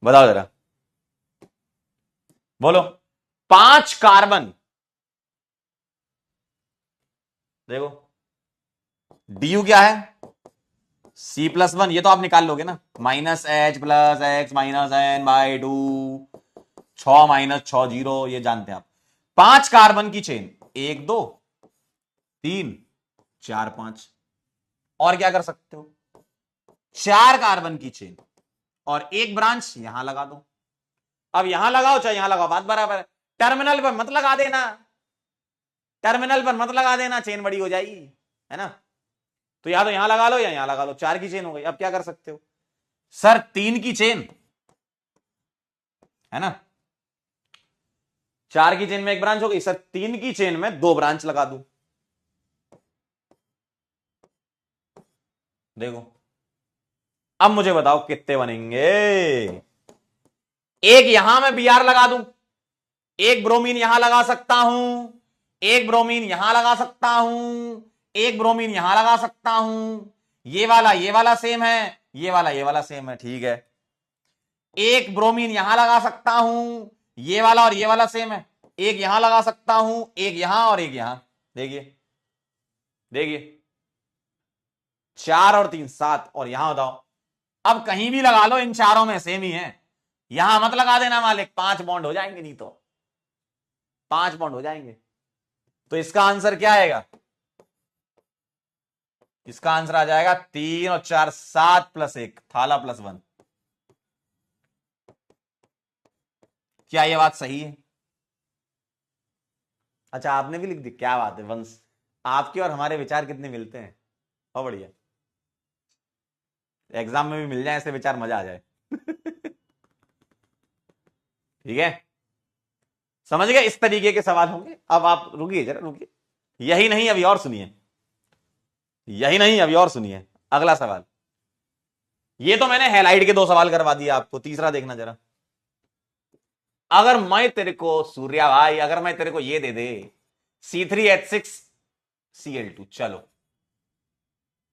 बताओ जरा, बोलो। 5 कार्बन, देखो डी क्या है, C+1, ये तो आप निकाल लोगे ना, minus H plus X minus N/2, 6 minus 6 0, ये जानते हैं आप। 5 कार्बन की चेन, 1 2 3 4 5, और क्या कर सकते हो, 4 कार्बन की चेन और एक ब्रांच यहां लगा दो। अब यहां लगाओ चाहे यहां लगाओ, बात बराबर है। टर्मिनल पर मत लगा देना, टर्मिनल पर मत लगा देना, चेन बड़ी हो जाएगी, है ना। तो या तो यहां लगा लो या यहां लगा लो, 4 की चेन हो गई। अब क्या कर सकते हो सर, 3 की चेन, है ना, 4 की चेन में एक ब्रांच हो गई सर, 3 की चेन में 2 ब्रांच लगा दूं। देखो, अब मुझे बताओ कितने बनेंगे। एक यहां मैं Br लगा दूं, एक ब्रोमीन यहां लगा सकता हूं, एक ब्रोमीन यहां लगा सकता हूं, एक ब्रोमीन यहां लगा सकता हूं, ये वाला सेम है, ये वाला सेम है, ठीक है। एक ब्रोमीन यहां लगा सकता हूं, ये वाला और ये वाला सेम है, एक यहां लगा सकता हूं, एक यहां और एक यहां, देखिए देखिए, 4 और 3 7, और यहां बताओ, अब कहीं भी लगा लो, इन चारों में सेम ही है, यहां मत लगा देना मालिक, 5 बॉन्ड हो जाएंगे, नहीं तो 5 बॉन्ड हो जाएंगे। तो इसका आंसर क्या आएगा? इसका आंसर आ जाएगा 3 और 4 7 प्लस 1, थाला प्लस 1। क्या ये बात सही है? अच्छा, आपने भी लिख दी, क्या बात है वंश, आपके और हमारे विचार कितने मिलते हैं, बहुत बढ़िया। एग्जाम में भी मिल जाए ऐसे विचार, मजा आ जाए। ठीक है, समझ गए? इस तरीके के सवाल होंगे। अब आप रुकिए जरा, रुकिए, यही नहीं अभी और सुनिए, यही नहीं अभी और सुनिए, अगला सवाल। ये तो मैंने हैलाइट के 2 सवाल करवा दिए आपको, तीसरा देखना जरा। अगर मैं तेरे को, सूर्या भाई, अगर मैं तेरे को ये दे दे C3H6Cl2, चलो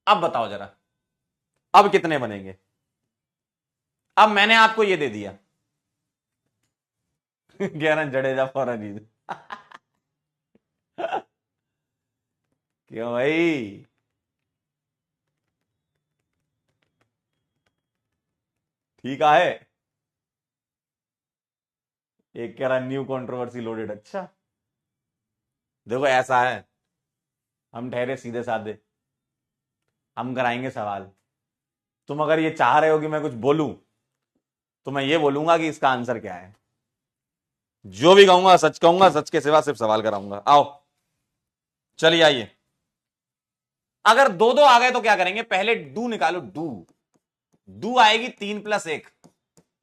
अब बताओ जरा, अब कितने बनेंगे? अब मैंने आपको ये दे दिया। ज्ञान जडेजा फौरन ही। क्यों भाई? ठीक है, एक कह रहा न्यू कंट्रोवर्सी लोडेड। अच्छा देखो, ऐसा है, हम ठहरे सीधे साधे, हम कराएंगे सवाल। तुम अगर ये चाह रहे हो कि मैं कुछ बोलूं, तो मैं ये बोलूंगा कि इसका आंसर क्या है। जो भी कहूंगा सच कहूंगा, सच के सिवा सिर्फ सवाल कराऊंगा। आओ चलिए आइए, अगर 2 2 आ गए तो क्या करेंगे? पहले डू निकालो, डू आएगी 3 plus 1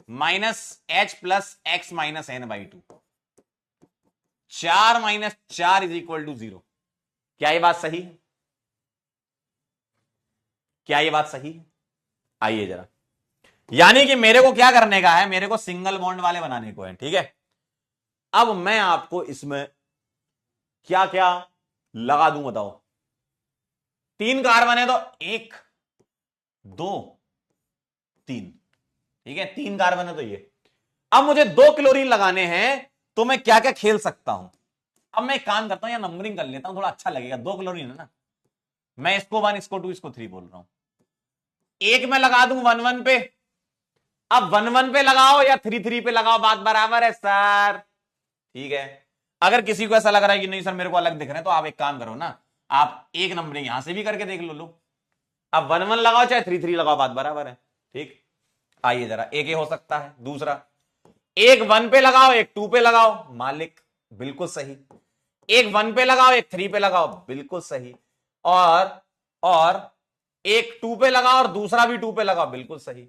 minus H plus X minus N/2, 4 minus 4 is equal to 0। क्या ये बात सही है? क्या ये बात सही है? आइए जरा, यानी कि मेरे को क्या करने का है? मेरे को सिंगल बॉन्ड वाले बनाने को है, ठीक है। अब मैं आपको इसमें क्या क्या लगा दूं, बताओ। 3 कार्बन है तो 1 2 3, ठीक है, 3 कार्बन है तो ये। अब मुझे 2 क्लोरीन लगाने हैं, तो मैं क्या क्या खेल सकता हूं? अब मैं एक काम करता हूं, या नंबरिंग कर लेता हूं, थोड़ा अच्छा लगेगा। 2 क्लोरीन है ना, मैं इसको 1, इसको 2, इसको 3 बोल रहा हूं। एक मैं लगा दूं 1 1 पे, अब 1 1 पे लगाओ या 3 3 पे लगाओ, बात बराबर है सर, ठीक है। अगर किसी को ऐसा लग रहा है कि नहीं सर मेरे को अलग दिख रहे हैं, तो आप एक काम करो ना, आप एक नंबरिंग यहां से भी करके देख लो। अब 1 1 लगाओ चाहे 3 3 लगाओ, बात बराबर है, ठीक। आइए जरा, एक ये हो सकता है। दूसरा, एक 1 पे लगाओ, एक 2 पे लगाओ, मालिक बिल्कुल सही। एक 1 पे लगाओ, एक 3 पे लगाओ, बिल्कुल सही। और एक 2 पे लगाओ और दूसरा भी 2 पे लगाओ, बिल्कुल सही।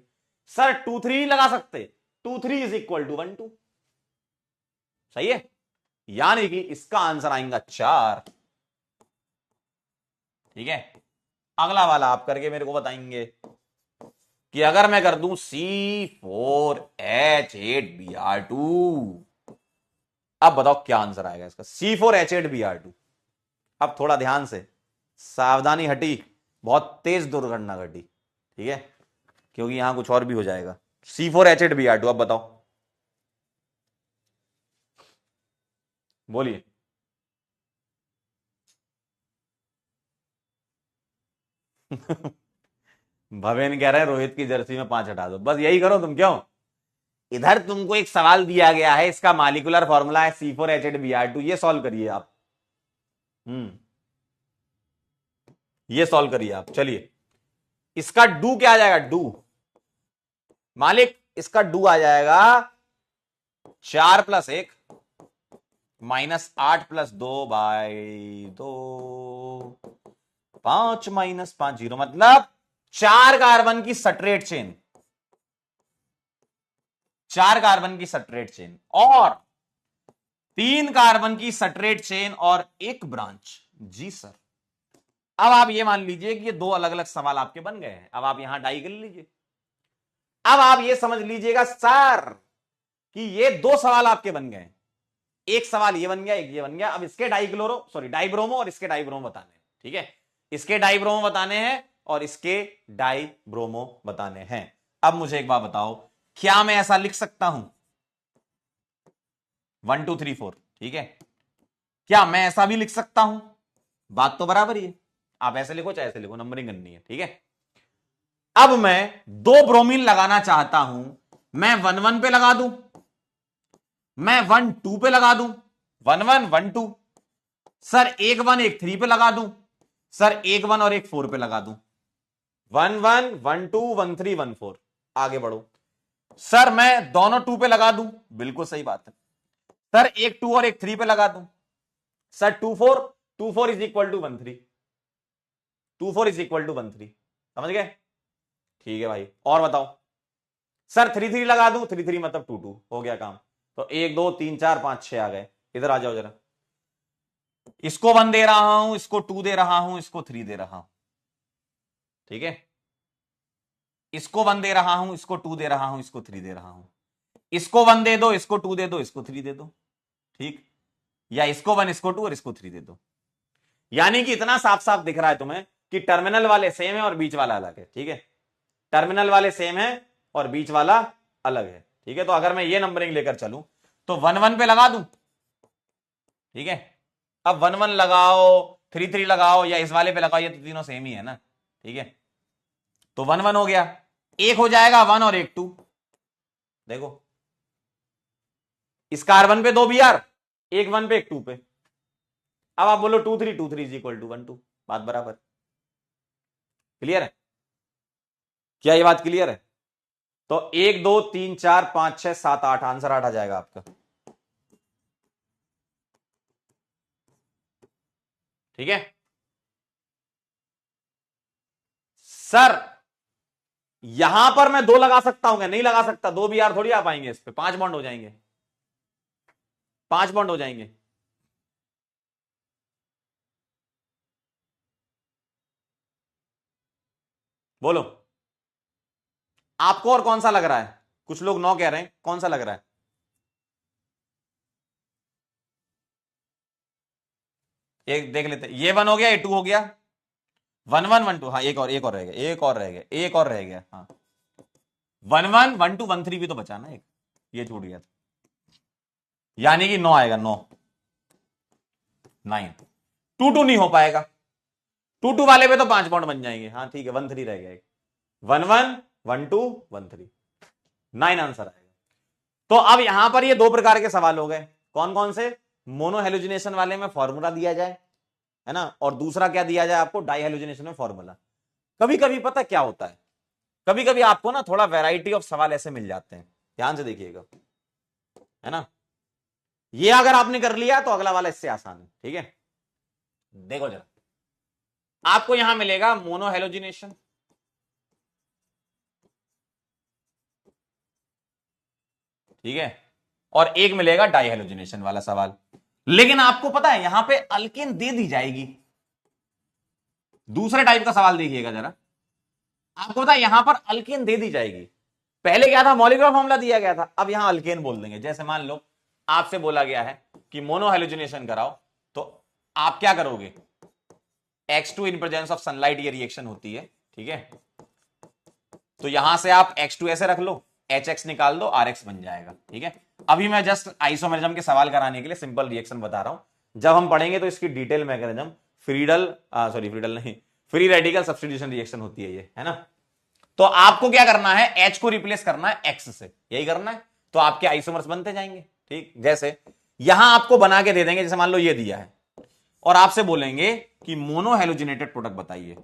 सर 2 3 लगा सकते, 2 3 इज इक्वल टू 1 2, सही है। यानी कि इसका आंसर आएगा 4, ठीक है। अगला वाला आप करके मेरे को बताएंगे कि अगर मैं कर दूं C4H8Br2, अब बताओ क्या आंसर आएगा इसका। C4H8Br2, अब थोड़ा ध्यान से, सावधानी हटी, बहुत तेज दुर्घटना घटी, ठीक है, क्योंकि यहां कुछ और भी हो जाएगा। C4H8Br2, अब बताओ, बोलिए। भवेन कह रहे हैं रोहित की जर्सी में 5 हटा दो, बस यही करो तुम। क्यों? इधर तुमको एक सवाल दिया गया है, इसका मॉलिक्यूलर फॉर्मूला है C4H8Br2, ये सॉल्व करिए आप। ये सॉल्व करिए आप। चलिए, इसका डू क्या आ जाएगा? डू मालिक, इसका डू आ जाएगा 4 प्लस 1 माइनस 8 प्लस 2/2, 5 माइनस 5 0, मतलब 4 कार्बन की सटरेट चेन, 4 कार्बन की सटरेट चेन और 3 कार्बन की सटरेट चेन और 1 ब्रांच। जी सर। अब आप ये मान लीजिए कि ये 2 अलग अलग सवाल आपके बन गए हैं। अब आप यहां डाई कर लीजिए। अब आप ये समझ लीजिएगा सर कि ये 2 सवाल आपके बन गए। एक सवाल ये बन गया, एक ये बन गया। अब इसके डाइब्रोमो और इसके डाइब्रोमो बताने हैं, ठीक है। इसके डाइब्रोमो बताने हैं और इसके डाइब्रोमो बताने हैं। अब मुझे एक बात बताओ, क्या मैं ऐसा लिख सकता हूं 1 2 3 4, ठीक है, क्या मैं ऐसा भी लिख सकता हूं? बात तो बराबर ही है, आप ऐसे लिखो चाहे ऐसे लिखो, नंबरिंग करनी है, ठीक है। अब मैं 2 ब्रोमीन लगाना चाहता हूं, मैं 1 1 पे लगा दूं, मैं 1 2 पे लगा दूं, 1 1 1 2, सर एक 1 एक 3 पे लगा दूं, सर एक 1 और एक 4 पे लगा दूं, 1 1 1 2 1 3 1 4, आगे बढ़ो। सर मैं दोनों 2 पे लगा दूं, बिल्कुल सही बात है। सर एक 2 और एक 3 पे लगा दूं, sir 2 4 is equal to 1 3, 2 4 is equal to 1 3, समझ गए? ठीक है भाई, और बताओ। सर 3 3 लगा दूं, 3 3 मतलब 2 2, हो गया काम। तो 1 2 3 4 5 6 आ गए। इधर आ जाओ जरा, इसको 1 दे रहा हूं, इसको 2 दे रहा हूं, इसको 3 दे रहा हूं, ठीक है। इसको 1 दे रहा हूं, इसको 2 दे रहा हूं, इसको 3 दे रहा हूं। इसको 1 दे दो, इसको 2 दे दो, इसको 3 दे दो, ठीक। या इसको 1 इसको 2 और इसको 3 दे दो। यानी कि इतना साफ साफ दिख रहा है तुम्हें कि टर्मिनल वाले सेम है और बीच वाला अलग है, ठीक है। टर्मिनल वाले सेम है और बीच वाला अलग है, ठीक है। तो अगर मैं ये नंबरिंग लेकर चलूं तो 1 1 पे लगा दूं, ठीक है। अब 1 1 लगाओ, 3 3 लगाओ या इस वाले पे लगाओ, ये तो तीनों सेम ही है ना, ठीक है। तो 1 1 हो गया, एक हो जाएगा 1 और एक 2, देखो इस कार्बन पे 2 Br, एक 1 पे एक 2 पे। अब आप बोलो 2 3 इज इक्वल टू 1 2, बात बराबर। क्लियर है? क्या ये बात क्लियर है? तो 1 2 3 4 5 6 7 8, आंसर 8 आ जाएगा आपका, ठीक है। सर यहां पर मैं 2 लगा सकता हूं क्या? नहीं लगा सकता, 2 Br थोड़ी आ पाएंगे इस पे, 5 बॉन्ड हो जाएंगे, 5 बॉन्ड हो जाएंगे। बोलो आपको और कौन सा लग रहा है? कुछ लोग 9 कह रहे हैं, कौन सा लग रहा है? एक देख लेते, ये 1 हो गया, ये 2 हो गया, 1 1 1 2, हाँ एक और रह गया, एक और रह गया, एक और रह गया, हाँ 1 1 1 2 1 3 भी तो बचा ना एक, ये छूट गया था। यानी कि 9 आएगा, 9 9, 2 2 नहीं हो पाएगा, 2 2 वाले पे तो 5 बॉन्ड बन जाएंगे, हाँ ठीक है, 1 3 रह गया एक, 1 1 1 2 1 3, 9 आंसर आएगा। तो अब यहां पर ये 2 प्रकार के सवाल हो गए, कौन कौन से? मोनो हेलोजिनेशन वाले में फॉर्मूला दिया जाए, है ना, और दूसरा क्या दिया जाए आपको? डाई हेलोजिनेशन में फॉर्मूला। कभी कभी पता क्या होता है, कभी कभी आपको ना थोड़ा वैरायटी ऑफ सवाल ऐसे मिल जाते हैं, ध्यान से देखिएगा, है ना। ये अगर आपने कर लिया तो अगला वाला इससे आसान है, ठीक है। देखो जरा, आपको यहां मिलेगा मोनो हेलोजिनेशन, ठीक है, और एक मिलेगा डाई हेलोजिनेशन वाला सवाल। लेकिन आपको पता है यहां पे अल्केन दे दी जाएगी। दूसरे टाइप का सवाल देखिएगा जरा, आपको पता है यहां पर अल्केन दे दी जाएगी। पहले क्या था? मॉलिक्यूलर फॉर्मूला दिया गया था, अब यहां अल्केन बोल देंगे। जैसे मान लो आपसे बोला गया है कि मोनो हेलोजिनेशन कराओ, तो आप क्या करोगे? X2 in presence of sunlight ये रिएक्शन होती है, ठीक है। तो यहां से आप X2 ऐसे रख लो, HX निकाल दो, RX बन जाएगा, ठीक है। अभी मैं जस्ट आइसोमेरिज्म के सवाल कराने के लिए सिंपल रिएक्शन बता रहा हूं, जब हम पढ़ेंगे तो इसकी डिटेल मैकेनिज्म फ्रीडल नहीं, फ्री रेडिकल सब्स्टिट्यूशन रिएक्शन होती है ये, है ना। तो आपको क्या करना है? H को रिप्लेस करना है X से, यही करना है, तो आपके आइसोमर्स बनते जाएंगे, ठीक। जैसे यहां आपको बना के दे देंगे, जैसे मान लो ये दिया है, और आपसे बोलेंगे कि मोनो हेलोजिनेटेड प्रोडक्ट बताइए,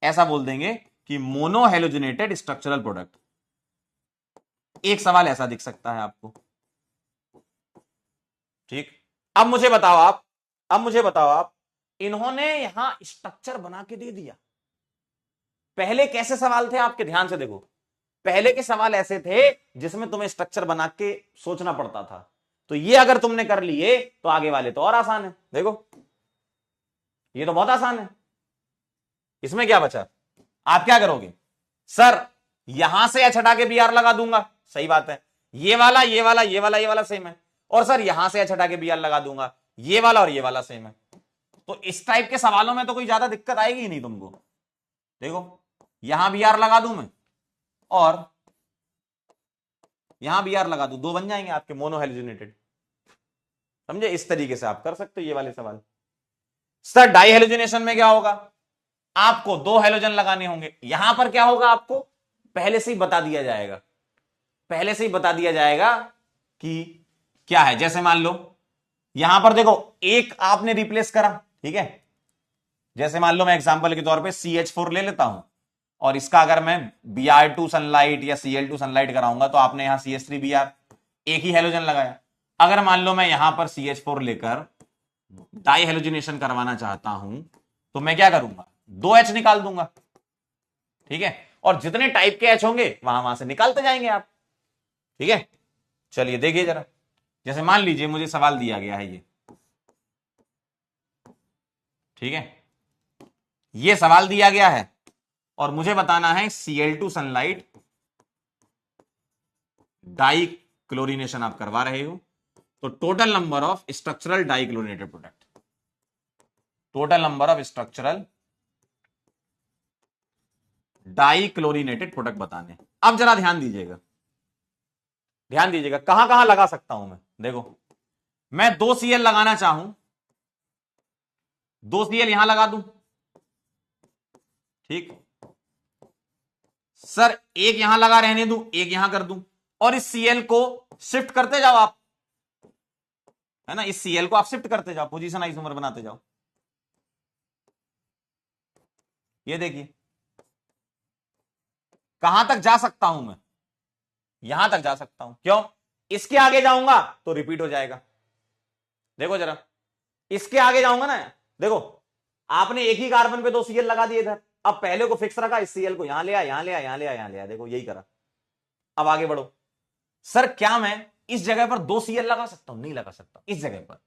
ऐसा बोल देंगे कि मोनो हेलोजिनेटेड स्ट्रक्चरल प्रोडक्ट। एक सवाल ऐसा दिख सकता है आपको, ठीक। अब मुझे बताओ आप, इन्होंने यहां स्ट्रक्चर बना के दे दिया। पहले कैसे सवाल थे आपके? ध्यान से देखो, पहले के सवाल ऐसे थे जिसमें तुम्हें स्ट्रक्चर बना के सोचना पड़ता था। तो ये अगर तुमने कर लिए तो आगे वाले तो और आसान है। देखो ये तो बहुत आसान है, इसमें क्या बचा? आप क्या करोगे? सर यहां से एच हटा के Br लगा दूंगा, सही बात है। ये वाला ये वाला ये वाला ये वाला सेम है, और सर यहां से एच हटा के बी आर लगा दूंगा, ये वाला और ये वाला सेम है। तो इस टाइप के सवालों में तो कोई ज्यादा दिक्कत आएगी ही नहीं तुमको। देखो यहां बी आर लगा दूं मैं और यहां बी आर लगा दूं, दो बन जाएंगे आपके मोनो हेलोजिनेटेड। समझे? इस तरीके से आप कर सकते हो ये वाले सवाल। सर डाई हेलोजिनेशन में क्या होगा, आपको दो हेलोजन लगाने होंगे। यहां पर क्या होगा, आपको पहले से ही बता दिया जाएगा, पहले से ही बता दिया जाएगा कि क्या है। जैसे मान लो यहां पर देखो एक आपने रिप्लेस करा, ठीक है। जैसे मान लो मैं एग्जांपल के तौर पे CH4 ले लेता हूं, और इसका अगर मैं Br2 सनलाइट या Cl2 सनलाइट कराऊंगा तो आपने यहां CH3Br एक ही हेलोजन लगाया। अगर मान लो मैं यहां पर CH4 लेकर डाई हेलोजिनेशन करवाना चाहता हूं तो मैं क्या करूंगा, 2 H निकाल दूंगा, ठीक है। और जितने टाइप के H होंगे वहां वहां से निकालते जाएंगे आप, ठीक है। चलिए देखिए जरा, जैसे मान लीजिए मुझे सवाल दिया गया है ये, ठीक है, ये सवाल दिया गया है और मुझे बताना है Cl2 सनलाइट डाई क्लोरीनेशन आप करवा रहे हो, तो total number of structural dichlorinated product, total number of structural dichlorinated product बताने। अब जरा ध्यान दीजिएगा, ध्यान दीजिएगा कहां कहां लगा सकता हूं मैं। देखो मैं 2 Cl लगाना चाहूं, 2 Cl यहां लगा दूं, ठीक। सर एक यहां लगा रहने दूं, एक यहां कर दूं, और इस Cl को शिफ्ट करते जाओ आप, है ना, इस Cl को आप शिफ्ट करते जाओ, पोजीशन आइसोमर बनाते जाओ। ये देखिए कहां तक जा सकता हूं मैं, यहां तक जा सकता हूं। क्यों? इसके आगे जाऊंगा तो रिपीट हो जाएगा। देखो जरा, इसके आगे जाऊंगा ना, देखो आपने एक ही कार्बन पे 2 Cl लगा दिए इधर, अब पहले को फिक्स रखा, इस Cl को यहां ले आया, यहां ले आया, यहां ले आया, यहां ले आया, देखो यही करा। अब आगे बढ़ो। सर क्या मैं इस जगह पर 2 Cl लगा सकता हूं? नहीं लगा सकता इस जगह पर।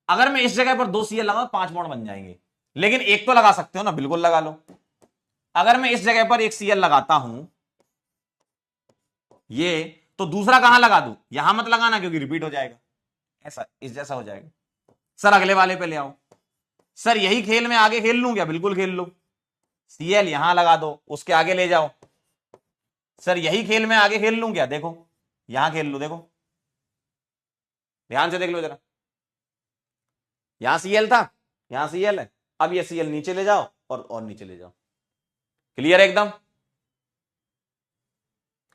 अगर मैं इस जगह पर 2 Cl लगाऊं 5 बॉन्ड बन जाएंगे, लेकिन एक तो लगा सकते हो ना, बिल्कुल लगा लो। अगर मैं इस जगह पर एक Cl लगाता हूं ये, तो दूसरा कहां लगा दूं? यहां मत लगाना क्योंकि रिपीट हो जाएगा, ऐसा इस जैसा हो जाएगा। सर अगले वाले पे ले आओ। सर यही खेल में आगे खेल लूं क्या? बिल्कुल खेल लो, Cl यहां लगा दो, उसके आगे ले जाओ। सर यही खेल में आगे खेल लूं क्या? देखो यहां खेल लो, देखो ध्यान से देख लो जरा, यहां Cl था, यहां Cl है, अब ये Cl नीचे ले जाओ और नीचे ले जाओ। क्लियर एकदम,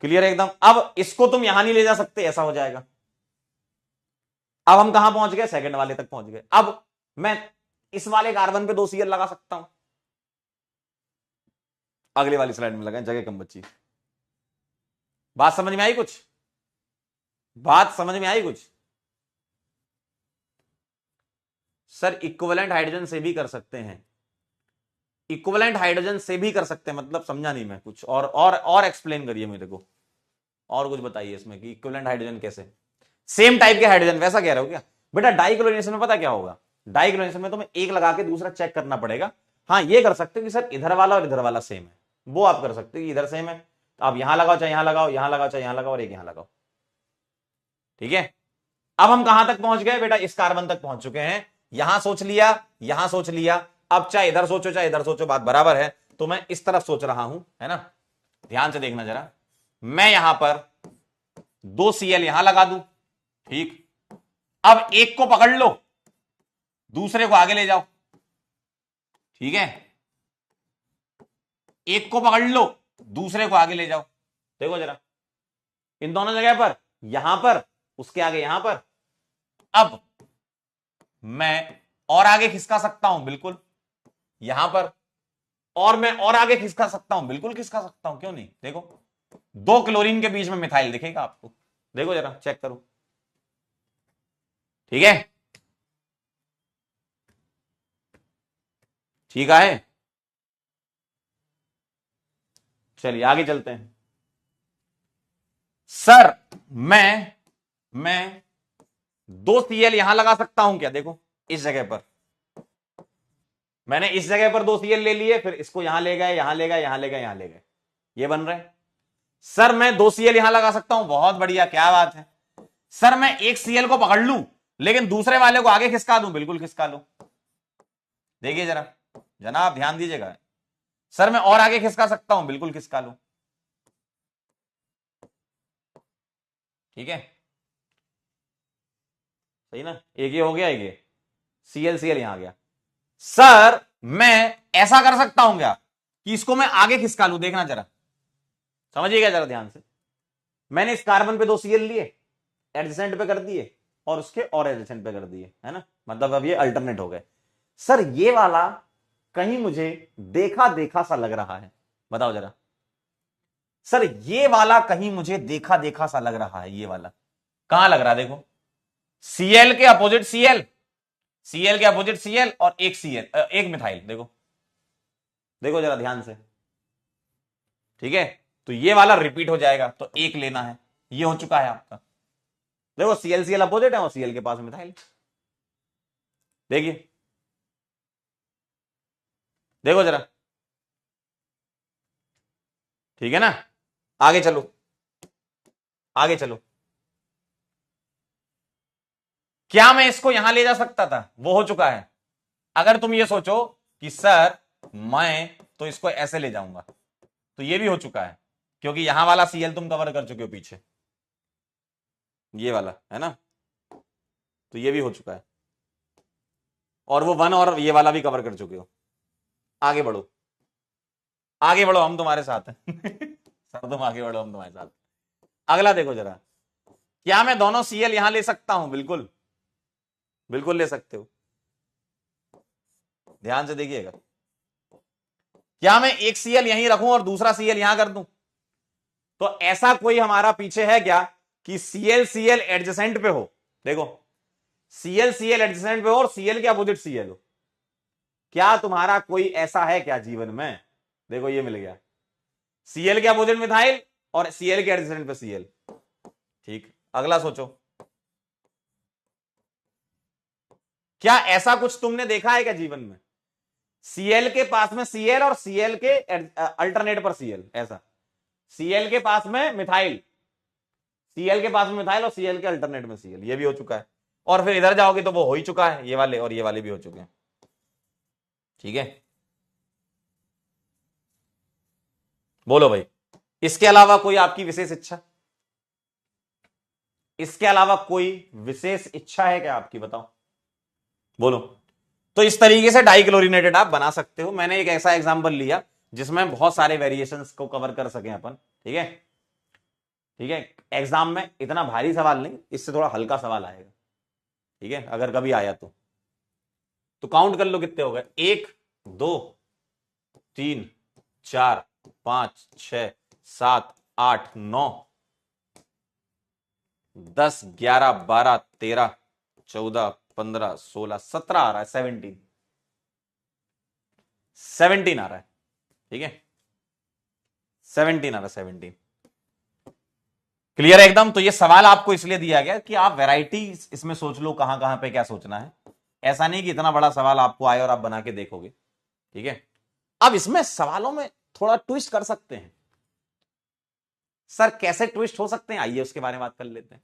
क्लियर एकदम। अब इसको तुम यहां नहीं ले जा सकते, ऐसा हो जाएगा। अब हम कहां पहुंच गए? सेकंड वाले तक पहुंच गए। अब मैं इस वाले कार्बन पे 2 Cl लगा सकता हूं, अगले वाली स्लाइड में लगाएं, जगह कम बची। बात समझ में आई कुछ? बात समझ में आई कुछ? सर इक्विवेलेंट हाइड्रोजन से भी कर सकते हैं, इक्विवेलेंट हाइड्रोजन से भी कर सकते हैं, मतलब समझा नहीं मैं कुछ, और एक्सप्लेन करिए मेरे को, और कुछ बताइए इसमें कि इक्विवेलेंट हाइड्रोजन कैसे, सेम टाइप के हाइड्रोजन वैसा कह रहे हो क्या? बेटा डाई क्लोरीनेशन में पता क्या होगा, डाई क्लोरीनेशन में तुम्हें एक लगा के दूसरा चेक करना पड़ेगा। हाँ ये कर सकते हो कि सर इधर वाला और इधर वाला सेम है, वो आप कर सकते हो कि इधर सेम है तो आप यहां लगाओ चाहे यहां लगाओ, यहां लगाओ चाहे यहां लगाओ, और एक यहां लगाओ, ठीक है। अब हम कहां तक पहुंच गए बेटा? इस कार्बन तक पहुंच चुके हैं। यहां सोच लिया, यहां सोच लिया, अब चाहे इधर सोचो चाहे इधर सोचो बात बराबर है। तो मैं इस तरफ सोच रहा हूं, है ना, ध्यान से देखना जरा, मैं यहां पर 2 Cl यहां लगा दूं, ठीक। अब एक को पकड़ लो, दूसरे को आगे ले जाओ, ठीक है, एक को पकड़ लो, दूसरे को आगे ले जाओ। देखो जरा इन दोनों जगह पर, यहां पर, उसके आगे यहां पर। अब मैं और आगे खिसका सकता हूं, बिल्कुल यहां पर, और मैं और आगे खिसका सकता हूं, बिल्कुल खिसका सकता हूं, क्यों नहीं। देखो 2 क्लोरीन के बीच में मिथाइल दिखेगा आपको, देखो जरा चेक करो, ठीक है, ठीक है। चलिए आगे चलते हैं। सर मैं 2 Cl यहां लगा सकता हूं क्या? देखो इस जगह पर, मैंने इस जगह पर 2 Cl ले लिए, फिर इसको यहां ले गए, यहां ले गए, यहां ले गए, यहां ले गए, ये बन रहे हैं। सर मैं 2 Cl यहां लगा सकता हूं, बहुत बढ़िया, क्या बात है। सर मैं एक Cl को पकड़ लूं लेकिन दूसरे वाले को आगे खिसका दूं, बिल्कुल खिसका लूं। देखिए जरा, जनाब ध्यान दीजिएगा। सर मैं और आगे खिसका सकता हूं, बिल्कुल खिसका लूं। ठीक है, सही ना, एक ये हो गया, एक ये Cl यहां आ गया। सर मैं ऐसा कर सकता हूं क्या कि इसको मैं आगे खिसका लूं, देखना जरा, समझिएगा जरा ध्यान से। मैंने इस कार्बन पे 2 Cl लिए, एडजेसेंट पे कर दिए और उसके और एडजेसेंट पे कर दिए, है ना, मतलब अब ये अल्टरनेट हो गए। सर ये वाला कहीं मुझे देखा देखा सा लग रहा है, बताओ जरा। सर ये वाला कहीं मुझे देखा देखा सा लग रहा है, ये वाला कहां लग रहा है, देखो Cl के अपोजिट Cl, Cl के अपोजिट Cl और एक Cl, एक मिथाइल, देखो देखो जरा ध्यान से। ठीक है, तो ये वाला रिपीट हो जाएगा, तो एक लेना है, ये हो चुका है आपका। देखो Cl अपोजिट है और Cl के पास मिथाइल, देखिए देखो जरा, ठीक है ना। आगे चलो, आगे चलो। क्या मैं इसको यहां ले जा सकता था, वो हो चुका है। अगर तुम ये सोचो कि सर मैं तो इसको ऐसे ले जाऊंगा, तो ये भी हो चुका है, क्योंकि यहां वाला Cl तुम कवर कर चुके हो पीछे, ये वाला है ना, तो ये भी हो चुका है। और वो 1 और ये वाला भी कवर कर चुके हो। आगे बढ़ो, आगे बढ़ो, हम तुम्हारे साथ हैं सर तुम आगे बढ़ो, हम तुम्हारे साथ। अगला देखो जरा, क्या मैं दोनों Cl यहां ले सकता हूं, बिल्कुल बिल्कुल ले सकते हो, ध्यान से देखिएगा। क्या मैं एक Cl यहीं रखूं और दूसरा Cl यहां कर दूं, तो ऐसा कोई हमारा पीछे है क्या कि Cl एडजेसेंट पे हो, देखो Cl एडजेसेंट पे हो और Cl के अपोजिट Cl हो। क्या तुम्हारा कोई ऐसा है क्या जीवन में, देखो ये मिल गया, Cl के अपोजिट मिथाइल और Cl के एडजेसेंट पे Cl। ठीक, अगला सोचो, क्या ऐसा कुछ तुमने देखा है क्या जीवन में, Cl के पास में Cl और Cl के अल्टरनेट पर Cl, ऐसा Cl के पास में मिथाइल, Cl के पास में मिथाइल और Cl के अल्टरनेट में Cl, ये भी हो चुका है। और फिर इधर जाओगे तो वो हो ही चुका है, ये वाले और ये वाले भी हो चुके हैं। ठीक है, बोलो भाई, इसके अलावा कोई आपकी विशेष इच्छा, इसके अलावा कोई विशेष इच्छा है क्या आपकी, बताओ, बोलो। तो इस तरीके से डाइक्लोरिनेटेड आप बना सकते हो। मैंने एक ऐसा एग्जांपल लिया जिसमें बहुत सारे वेरिएशंस को कवर कर सके अपन। ठीक है, ठीक है, एग्जाम में इतना भारी सवाल नहीं, इससे थोड़ा हल्का सवाल आएगा। ठीक है, अगर कभी आया तो काउंट कर लो कितने हो गए, 1 2 3 4 5 6 7 8 9 10 11 12 13 14 15 16 17 आ रहा है, 17 आ रहा है। ठीक है, 17 आ रहा है, 17। क्लियर है एकदम। तो ये सवाल आपको इसलिए दिया गया कि आप वैरायटी इसमें सोच लो कहां कहां पे क्या सोचना है। ऐसा नहीं कि इतना बड़ा सवाल आपको आए और आप बना के देखोगे। ठीक है, अब इसमें सवालों में थोड़ा ट्विस्ट कर सकते हैं। सर कैसे ट्विस्ट हो सकते हैं, आइए उसके बारे में बात कर लेते हैं।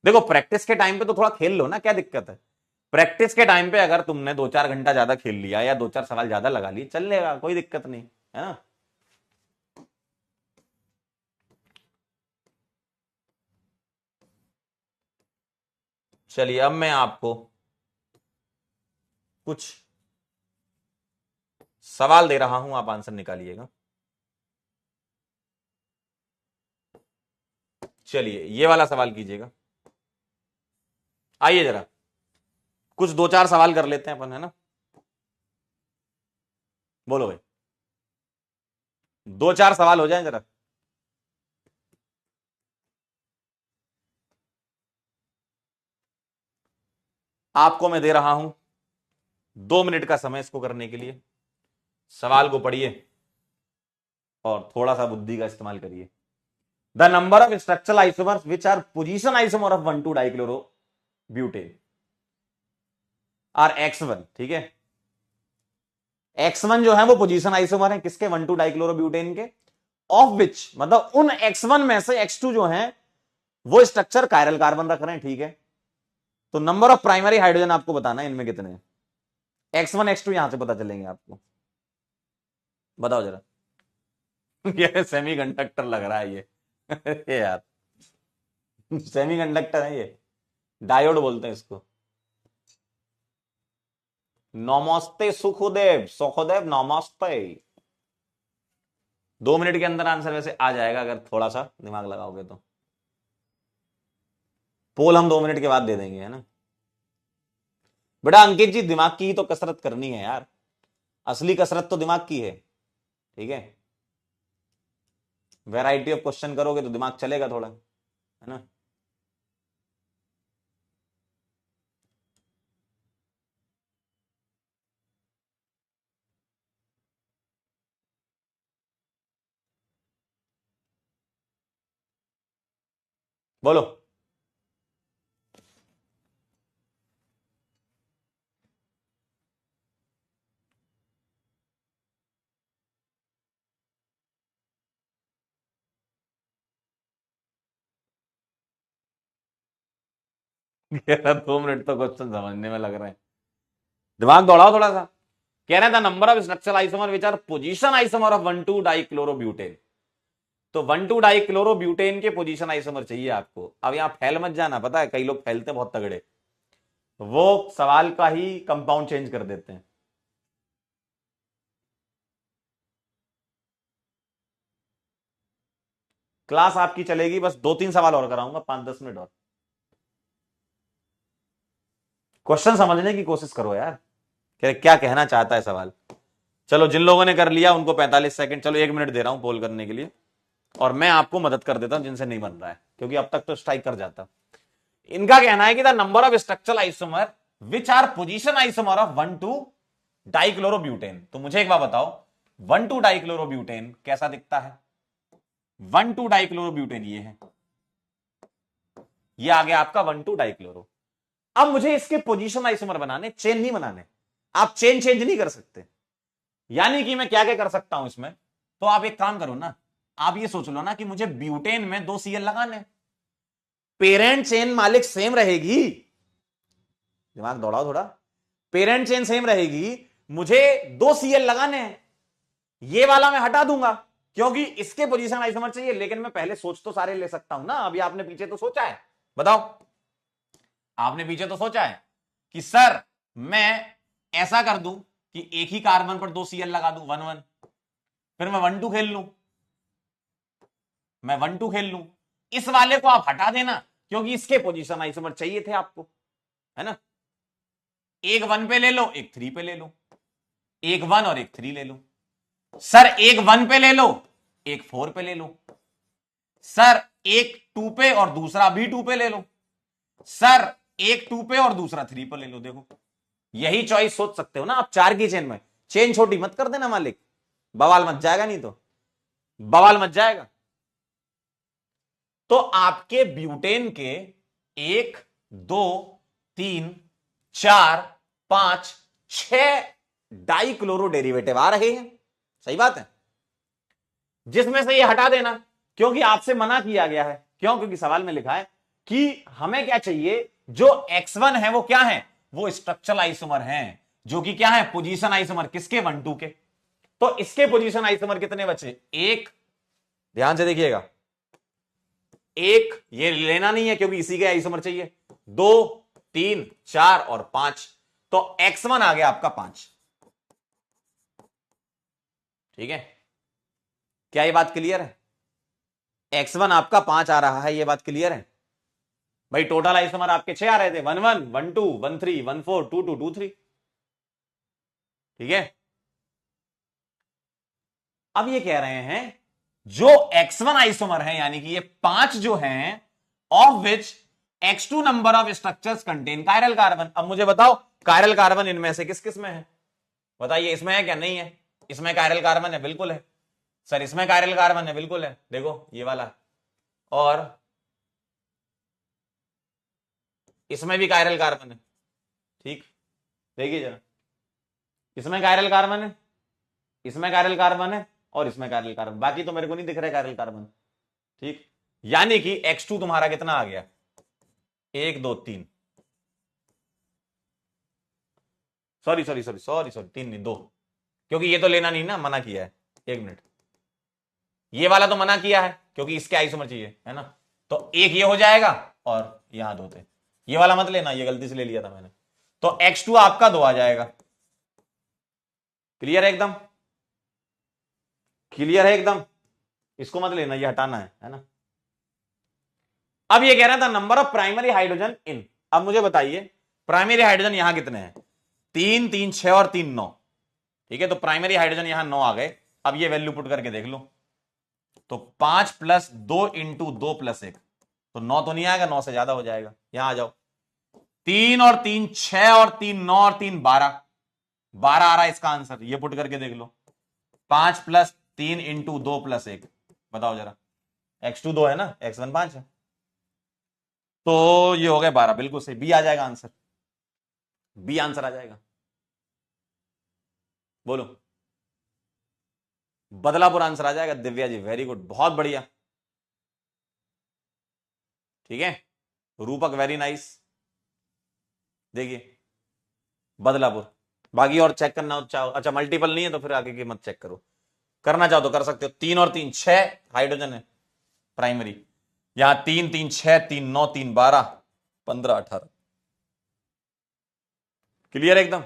देखो प्रैक्टिस के टाइम पे तो थोड़ा खेल लो ना, क्या दिक्कत है। प्रैक्टिस के टाइम पे अगर तुमने 2-4 घंटा ज्यादा खेल लिया या 2-4 सवाल ज्यादा लगा लिए, चल लेगा, कोई दिक्कत नहीं है ना। चलिए अब मैं आपको कुछ सवाल दे रहा हूं, आप आंसर निकालिएगा। चलिए ये वाला सवाल कीजिएगा। आइए जरा कुछ 2-4 सवाल कर लेते हैं अपन, है ना। बोलो भाई, 2-4 सवाल हो जाएं जरा। आपको मैं दे रहा हूं 2 मिनट का समय इसको करने के लिए। सवाल को पढ़िए और थोड़ा सा बुद्धि का इस्तेमाल करिए। The number of structural isomers which are position isomer of 1,2 dichlorobutane are X1। ठीक है, X1 जो है वो पोजीशन आइसोमर है किसके, 1,2 डाइक्लोरोब्यूटेन के। ऑफ विच, मतलब उन X1 में से X2 जो है वो स्ट्रक्चर कायरल कार्बन रख रहे हैं, ठीक है। तो नंबर ऑफ प्राइमरी हाइड्रोजन आपको बताना है इनमें कितने हैं। X1 X2 यहां से पता चलेंगे आपको, बताओ जरा। ये सेमीकंडक्टर लग रहा है ये ये यार सेमीकंडक्टर है ये, डायोड बोलते हैं इसको। नमस्ते सुखदेव, सुखदेव नमस्ते। 2 मिनट के अंदर आंसर वैसे आ जाएगा अगर थोड़ा सा दिमाग लगाओगे तो। पोल हम 2 मिनट के बाद दे देंगे, है ना। बेटा अंकित जी, दिमाग की ही तो कसरत करनी है यार, असली कसरत तो दिमाग की है, ठीक है। वैरायटी ऑफ क्वेश्चन करोगे तो दिमाग चलेगा थोड़ा, है ना। बोलो। कह रहा 2 मिनट तो क्वेश्चन समझने में लग रहे हैं, दिमाग दौड़ाओ थोड़ा सा। कह रहा था number of structural isomer which are position isomer of 1,2 dichlorobutane. तो 1,2 डाइक्लोरोब्यूटेन के पोजीशन आइसोमर चाहिए आपको। अब यहां फैल मत जाना, पता है कई लोग फैलते बहुत तगड़े, वो सवाल का ही कंपाउंड चेंज कर देते हैं। क्लास आपकी चलेगी, बस 2-3 सवाल और कराऊंगा, 5-10 मिनट और। क्वेश्चन समझने की कोशिश करो यार, क्या कहना चाहता है सवाल। चलो जिन लोगों ने कर लिया उनको 45 सेकंड, चलो 1 मिनट दे रहा हूं पोल करने के लिए, और मैं आपको मदद कर देता हूं जिनसे नहीं बन रहा है, क्योंकि अब तक तो स्ट्राइक कर जाता। इनका कहना है कि the number of structural isomer which are position isomer of 1,2 dichlorobutane. तो मुझे एक बात बताओ, 1,2 डाइक्लोरोब्यूटेन कैसा दिखता है। 1,2 डाइक्लोरोब्यूटेन ये है, ये आ गया आपका 1,2 डाइक्लोरो। अब मुझे इसके पोजीशन आइसोमर बनाने, चेन नहीं बनाने। आप चेन चेंज नहीं कर सकते, यानी कि मैं क्या क्या कर सकता हूं इसमें। तो आप एक काम करो ना, आप ये सोच लो ना कि मुझे ब्यूटेन में 2 Cl लगाने, पेरेंट चेन मालिक सेम रहेगी, दिमाग दौड़ाओ थोड़ा। पेरेंट चेन सेम रहेगी, मुझे 2 Cl लगाने हैं, ये वाला मैं हटा दूंगा क्योंकि इसके पोजीशन आइसोमर चाहिए। लेकिन मैं पहले सोच तो सारे ले सकता हूं ना। अभी आपने पीछे तो सोचा है, बताओ, आपने पीछे तो सोचा है कि सर मैं ऐसा कर दूं कि एक ही कार्बन पर 2 Cl लगा दूं 1,1, फिर मैं 1,2 खेल लूं, मैं 1,2 खेल लूं। इस वाले को आप हटा देना क्योंकि इसके पोजीशन आइसोमर चाहिए थे आपको, है ना। एक 1 पे ले लो, एक 3 पे ले लो, एक 1 और एक 3 ले लो। सर एक 1 पे ले लो, एक 4 पे ले लो। सर एक 2 पे और दूसरा भी 2 पे ले लो। सर एक 2 पे और दूसरा 3 पे ले लो। देखो यही चॉइस सोच सकते हो ना आप 4 की चेन में। चेन छोटी मत कर देना मालिक, बवाल मच जाएगा, नहीं तो बवाल मच जाएगा। तो आपके ब्यूटेन के 1 2 3 4 5 6 डाइक्लोरो डेरिवेटिव आ रहे हैं, सही बात है। जिसमें से ये हटा देना क्योंकि आपसे मना किया गया है। क्यों? क्योंकि सवाल में लिखा है कि हमें क्या चाहिए, जो X1 है वो क्या है, वो स्ट्रक्चरल आइसोमर हैं, जो कि क्या है, पोजीशन आइसोमर किसके, 1,2 के। तो इसके पोजीशन आइसोमर कितने बचे, एक, ध्यान से देखिएगा, एक ये लेना नहीं है क्योंकि इसी के आइसोमर चाहिए, 2 3 4 और 5। तो X1 आ गया आपका 5, ठीक है। क्या ये बात क्लियर है? X1 आपका 5 आ रहा है, ये बात क्लियर है भाई। टोटल आइसोमर आपके 6 आ रहे थे, 1,1 1,2 1,3 1,4 2,2 2,3, ठीक है। अब ये कह रहे हैं जो X1 आइसोमर है, यानी कि ये 5 जो हैं, of which X2 number of structures contain chiral carbon. अब मुझे बताओ कायरल कार्बन इनमें से किस किस में है, बताइए। इसमें है क्या, नहीं है। इसमें कायरल कार्बन है, बिल्कुल है सर। इसमें कायरल कार्बन है, बिल्कुल है, देखो ये वाला। और इसमें भी कायरल कार्बन है, ठीक, देखिए जरा। इसमें कायरल कार्बन है, इसमें कायरल कार्बन है, और इसमें कायरल कार्बन, बाकी तो मेरे को नहीं दिख रहा कायरल कार्बन। ठीक, यानी कि X2 तुम्हारा कितना आ गया, 1 2 3, sorry sorry sorry sorry sorry 3 नहीं 2, क्योंकि ये तो लेना नहीं ना, मना किया है। 1 मिनट, ये वाला तो मना किया है क्योंकि इसके आइसोमर चाहिए है ना, तो एक ये हो जाएगा और यहां 2 थे, ये वाला मत लेना, ये गलती से ले लिया था मैंने। तो X2 आपका 2 आ जाएगा। क्लियर है एकदम, क्लियर है एकदम, इसको मत लेना, ये हटाना है ना। अब ये कह रहा था number of primary hydrogen in, अब मुझे बताइए प्राइमरी हाइड्रोजन यहां कितने हैं, 3 3 6 और 3 9, ठीक है, तो प्राइमरी हाइड्रोजन यहां 9 आ गए। अब ये वैल्यू पुट करके देख लो, तो 5 + 2 × 2 + 1, तो 9 तो नहीं आएगा, 9 से ज्यादा हो जाएगा। यहां आ जाओ, 3 और 3 6 और 3 9 और 3 12, 12 आ रहा है इसका आंसर, ये पुट करके देख लो, 5 + 3 × 2 + 1, बताओ जरा। X2 2 है ना, X1 5 है, तो ये हो गए 12, बिल्कुल सही, बी आ जाएगा आंसर, बी आंसर आ जाएगा। बोलो, बदलापुर आंसर आ जाएगा। दिव्या जी वेरी गुड, बहुत बढ़िया, ठीक है। रूपक वेरी नाइस, देखिए बदलापुर। बाकी और चेक करना चाहो, अच्छा मल्टीपल नहीं है तो फिर आगे की मत चेक करो, करना चाहो तो कर सकते हो। 3 और 3 6 हाइड्रोजन है प्राइमरी, यहां 3 3 6 3 9 3 12 15 18, क्लियर एकदम।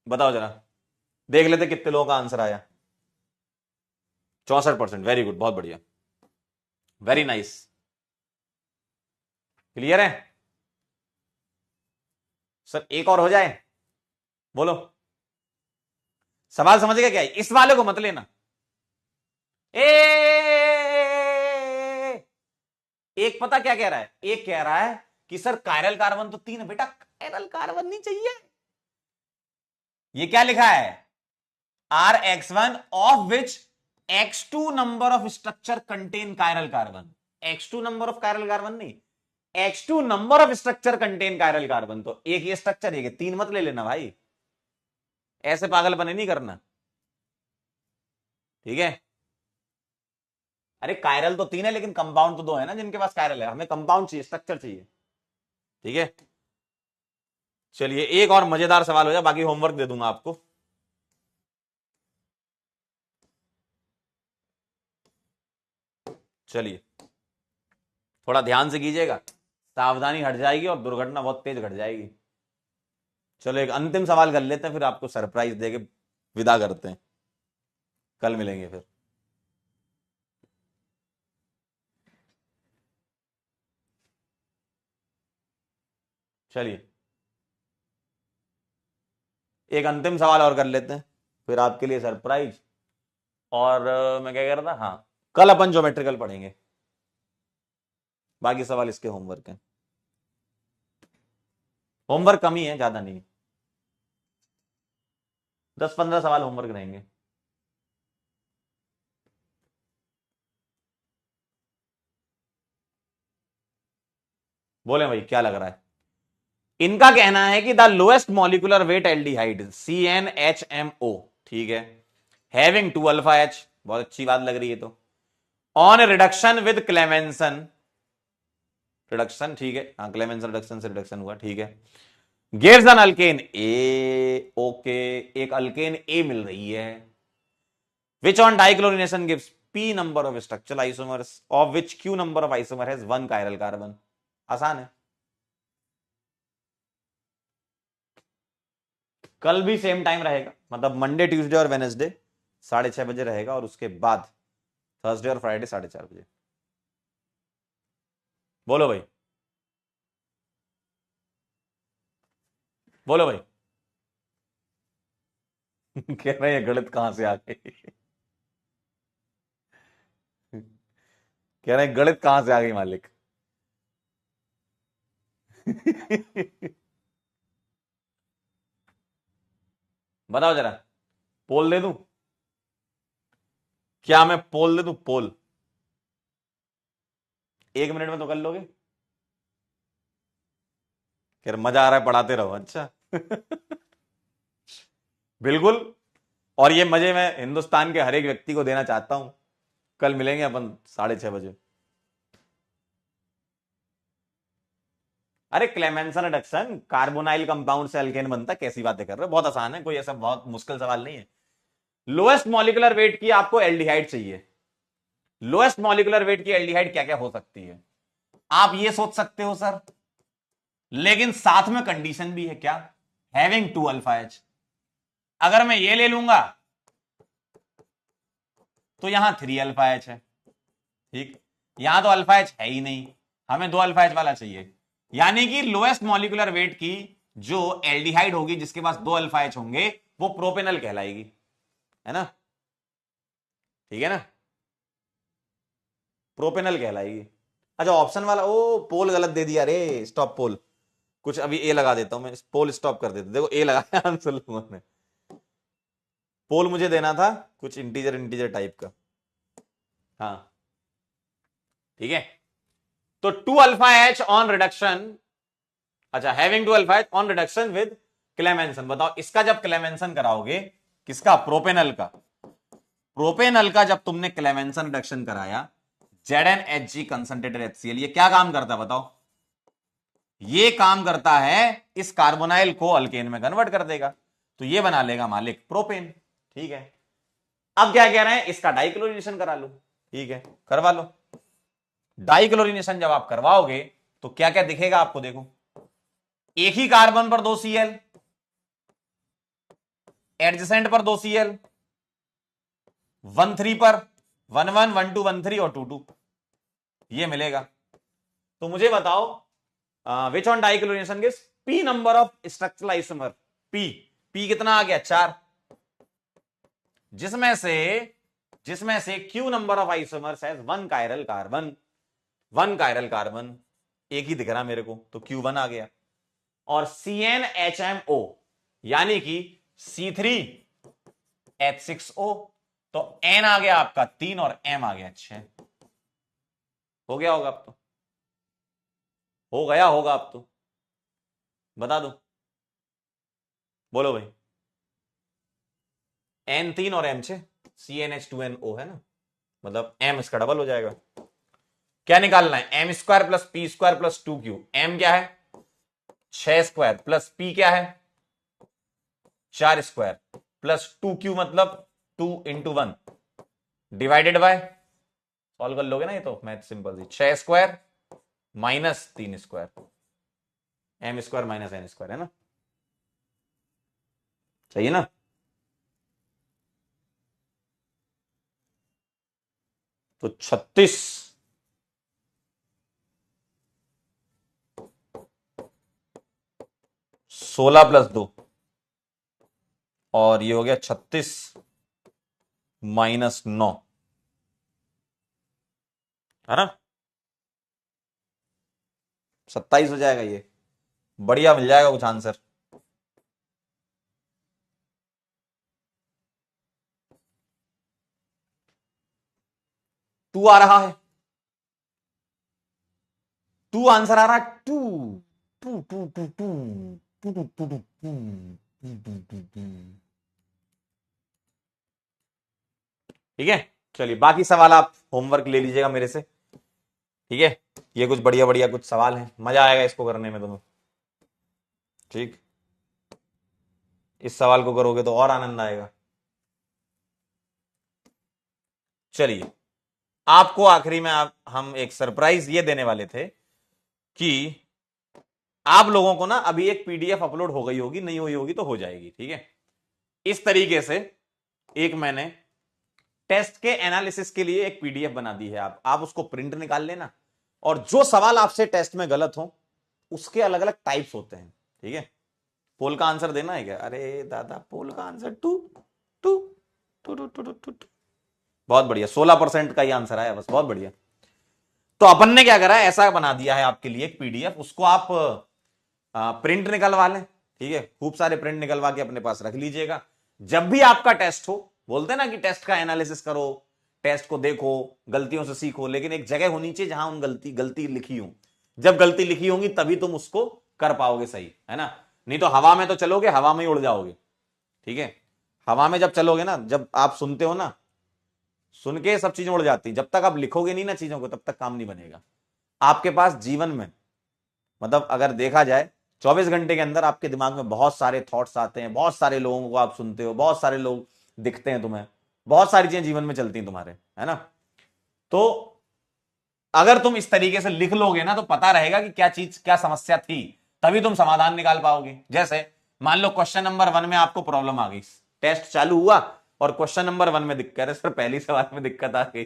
बताओ जरा, देख लेते कितने लोगों का आंसर आया। 64%, वेरी गुड, बहुत बढ़िया, वेरी नाइस, क्लियर है सर। एक और हो जाए, बोलो, सवाल समझ गया क्या है, इस वाले को मत लेना। ए एक पता क्या कह रहा है, एक कह रहा है कि सर कायरल कार्बन तो 3 है, बेटा कायरल कार्बन नहीं चाहिए, ये क्या लिखा है, Rx1 of which X2 number of structure contain chiral carbon, X2 number of chiral carbon नहीं, X2 number of structure contain chiral carbon, तो एक ये स्ट्रक्चर है, 3 मत ले लेना भाई, ऐसे पागलपने नहीं करना, ठीक है। अरे कायरल तो 3 है लेकिन कंपाउंड तो 2 है ना जिनके पास कायरल है, हमें कंपाउंड चाहिए, स्ट्रक्चर चाहिए, ठीक है। चलिए एक और मजेदार सवाल हो जाए, बाकी होमवर्क दे दूंगा आपको। चलिए थोड़ा ध्यान से कीजिएगा, सावधानी हट जाएगी और दुर्घटना बहुत तेज घट जाएगी। चलो एक अंतिम सवाल कर लेते हैं, फिर आपको सरप्राइज देके विदा करते हैं, कल मिलेंगे फिर। चलिए एक अंतिम सवाल और कर लेते हैं, फिर आपके लिए सरप्राइज। और मैं क्या कह रहा था, हाँ कल अपन ज्योमेट्रिकल पढ़ेंगे, बाकी सवाल इसके होमवर्क हैं, होमवर्क कम ही है, ज्यादा नहीं, 10 15 सवाल होमवर्क रहेंगे। बोले भाई क्या लग रहा है, इनका कहना है कि the lowest molecular weight aldehyde CnHMO, ठीक है, हैविंग 2 अल्फा H, बहुत अच्छी बात लग रही है, तो on reduction with Clemmensen reduction, ठीक है, हाँ क्लेमेंसन रिडक्शन से रिडक्शन हुआ, ठीक है, gives an alkane A, okay, एक अल्केन ए मिल रही है, which on dichlorination gives P number of structural isomers of which Q number of isomer has 1 chiral carbon. आसान है, कल भी सेम टाइम रहेगा, मतलब मंडे ट्यूसडे और वेनेसडे 6:30 बजे रहेगा, और उसके बाद थर्सडे और फ्राइडे 4:30 बजे। बोलो भाई, बोलो भाई। कह रहे हैं गणित कहां से आ गई, कह रहे हैं गणित कहां से आ गई मालिक। बताओ जरा, पोल दे दूं, क्या मैं पोल दे दूं, पोल 1 मिनट में तो कर लोगे, कह रहे मजा आ रहा है पढ़ाते रहो, अच्छा। बिल्कुल, और ये मजे मैं हिंदुस्तान के हर एक व्यक्ति को देना चाहता हूं। कल मिलेंगे अपन 6:30 बजे। अरे क्लेमेंसन रिडक्शन, कार्बोनाइल कंपाउंड से अल्केन बनता, कैसी बातें कर रहे हो, बहुत आसान है, कोई ऐसा बहुत मुश्किल सवाल नहीं है। लोएस्ट मॉलिक्यूलर वेट की आपको एल्डिहाइड चाहिए। लोएस्ट मॉलिक्यूलर वेट की एल्डिहाइड क्या क्या हो सकती है, आप ये सोच सकते हो सर, लेकिन साथ में कंडीशन भी है क्या, हैविंग 2 अल्फा एच। अगर मैं ये ले लूंगा तो यहां 3 अल्फा एच है, ठीक, यहां तो अल्फा एच है ही नहीं, हमें 2 अल्फा एच वाला चाहिए। यानी कि लोएस्ट मॉलिक्यूलर वेट की जो एल्डिहाइड होगी जिसके पास 2 अल्फा एच होंगे वो प्रोपेनल कहलाएगी, है ना, ठीक है ना, प्रोपेनल कहलाएगी। अच्छा ऑप्शन वाला, ओ पोल गलत दे दिया रे, स्टॉप पोल, कुछ अभी ए लगा देता हूं मैं, पोल स्टॉप कर देता, देखो ए लगाया आंसर लोगों ने, पोल मुझे देना था कुछ इंटीजर इंटीजर टाइप का। हाँ ठीक है, तो 2 अल्फा एच ऑन रिडक्शन, अच्छा having 2 alpha H on reduction with Clemmensen. बताओ इसका जब क्लेमेंसन कराओगे, किसका, प्रोपेनल का, प्रोपेनल का जब तुमने क्लेमेंसन रिडक्शन कराया, ZnHg कंसंट्रेटेड HCl, ये क्या काम करता है बताओ, ये काम करता है इस कार्बोनाइल को अल्केन में कन्वर्ट कर देगा, तो ये बना लेगा मालिक प्रोपेन, ठीक है। अब क्या कह रहे हैं, इसका डाइक्लोरिनेशन करा लो, ठीक है करवा लो। डाइक्लोरिनेशन जब आप करवाओगे तो क्या क्या दिखेगा आपको, देखो एक ही कार्बन पर 2 Cl, एडजेसेंट पर 2 Cl, 1,3 पर 1,1 1,2 1,3 और 2,2, ये मिलेगा। तो मुझे बताओ which on dichlorination gives P number of structural isomer, P कितना आ गया 4, जिसमें से Q number of isomers has 1 chiral carbon, 1 chiral carbon एक ही दिख रहा मेरे को, तो Q1 आ गया। और CnHMO यानी कि C3H6O, तो N आ गया आपका 3 और M आ गया 6, हो गया होगा अब तो, हो गया होगा अब तो, बता दो, बोलो भाई, N3 और M6, CnH2NO है ना, मतलब M इसका डबल हो जाएगा। क्या निकालना है, M square plus P square plus 2Q, M क्या है 6 स्क्वायर प्लस P क्या है 4 स्क्वायर प्लस 2Q मतलब 2 इंटू 1 डिवाइडेड बाय, सॉल्व कर लोगे ना, ये तो मैथ सिंपल सी, 6 square minus 3 square, M square minus N square, है ना, सही है ना। तो 36 16 प्लस 2 और ये हो गया 36 माइनस 9, है ना, 27 हो जाएगा, ये बढ़िया मिल जाएगा कुछ आंसर। टू आ रहा है, 2 आंसर आ रहा है, 2 2 2 2 2 2 2 2 ठीक है। चलिए बाकी सवाल आप होमवर्क ले लीजिएगा मेरे से, ठीक है, ये कुछ बढ़िया बढ़िया कुछ सवाल हैं, मजा आएगा इसको करने में तुम्हें, ठीक, इस सवाल को करोगे तो और आनंद आएगा। चलिए आपको आखिरी में हम एक सरप्राइज ये देने वाले थे कि आप लोगों को ना अभी एक पीडीएफ अपलोड हो गई होगी, नहीं हुई होगी तो हो जाएगी, ठीक है। इस तरीके से एक मैंने टेस्ट के एनालिसिस के लिए एक पीडीएफ बना दी है, आप उसको प्रिंट निकाल लेना, और जो सवाल आपसे टेस्ट में गलत हो उसके अलग अलग टाइप्स होते हैं, ठीक है। पोल का आंसर देना है क्या, अरे दादा पोल का आंसर 2 2 2 2 2 2 बहुत बढ़िया, 16% का ही आंसर आया बस, बहुत बढ़िया। तो अपन ने क्या करा है, ऐसा बना दिया है आपके लिए एक पीडीएफ, उसको आप प्रिंट निकलवा लें, ठीक है, खूब सारे प्रिंट निकलवा के अपने पास रख लीजिएगा। जब भी आपका टेस्ट हो, बोलते ना कि टेस्ट का एनालिसिस करो, टेस्ट को देखो, गलतियों से सीखो, लेकिन एक जगह होनी चाहिए जहां उन गलती लिखी हो, जब गलती लिखी होगी तभी तुम उसको कर पाओगे सही, है ना, नहीं तो हवा में तो चलोगे, हवा में ही उड़ जाओगे, ठीक है, हवा में जब चलोगे ना, जब आप सुनते हो ना, सुन के सब चीजें उड़ जाती, जब तक आप लिखोगे नहीं ना चीजों को, तब तक काम नहीं बनेगा आपके पास जीवन में। मतलब अगर देखा जाए 24 घंटे के अंदर आपके दिमाग में बहुत सारे थॉट्स आते हैं, बहुत सारे लोगों को आप सुनते हो, बहुत सारे लोग दिखते हैं तुम्हें, बहुत सारी चीजें जीवन में चलती हैं तुम्हारे, है ना। तो अगर तुम इस तरीके से लिख लोगे ना, तो पता रहेगा कि क्या चीज, क्या समस्या थी, तभी तुम समाधान निकाल पाओगे। जैसे मान लो क्वेश्चन नंबर 1 में आपको प्रॉब्लम आ गई, टेस्ट चालू हुआ और क्वेश्चन नंबर 1 में दिक्कत है, सर पहले सवाल में दिक्कत आ गई।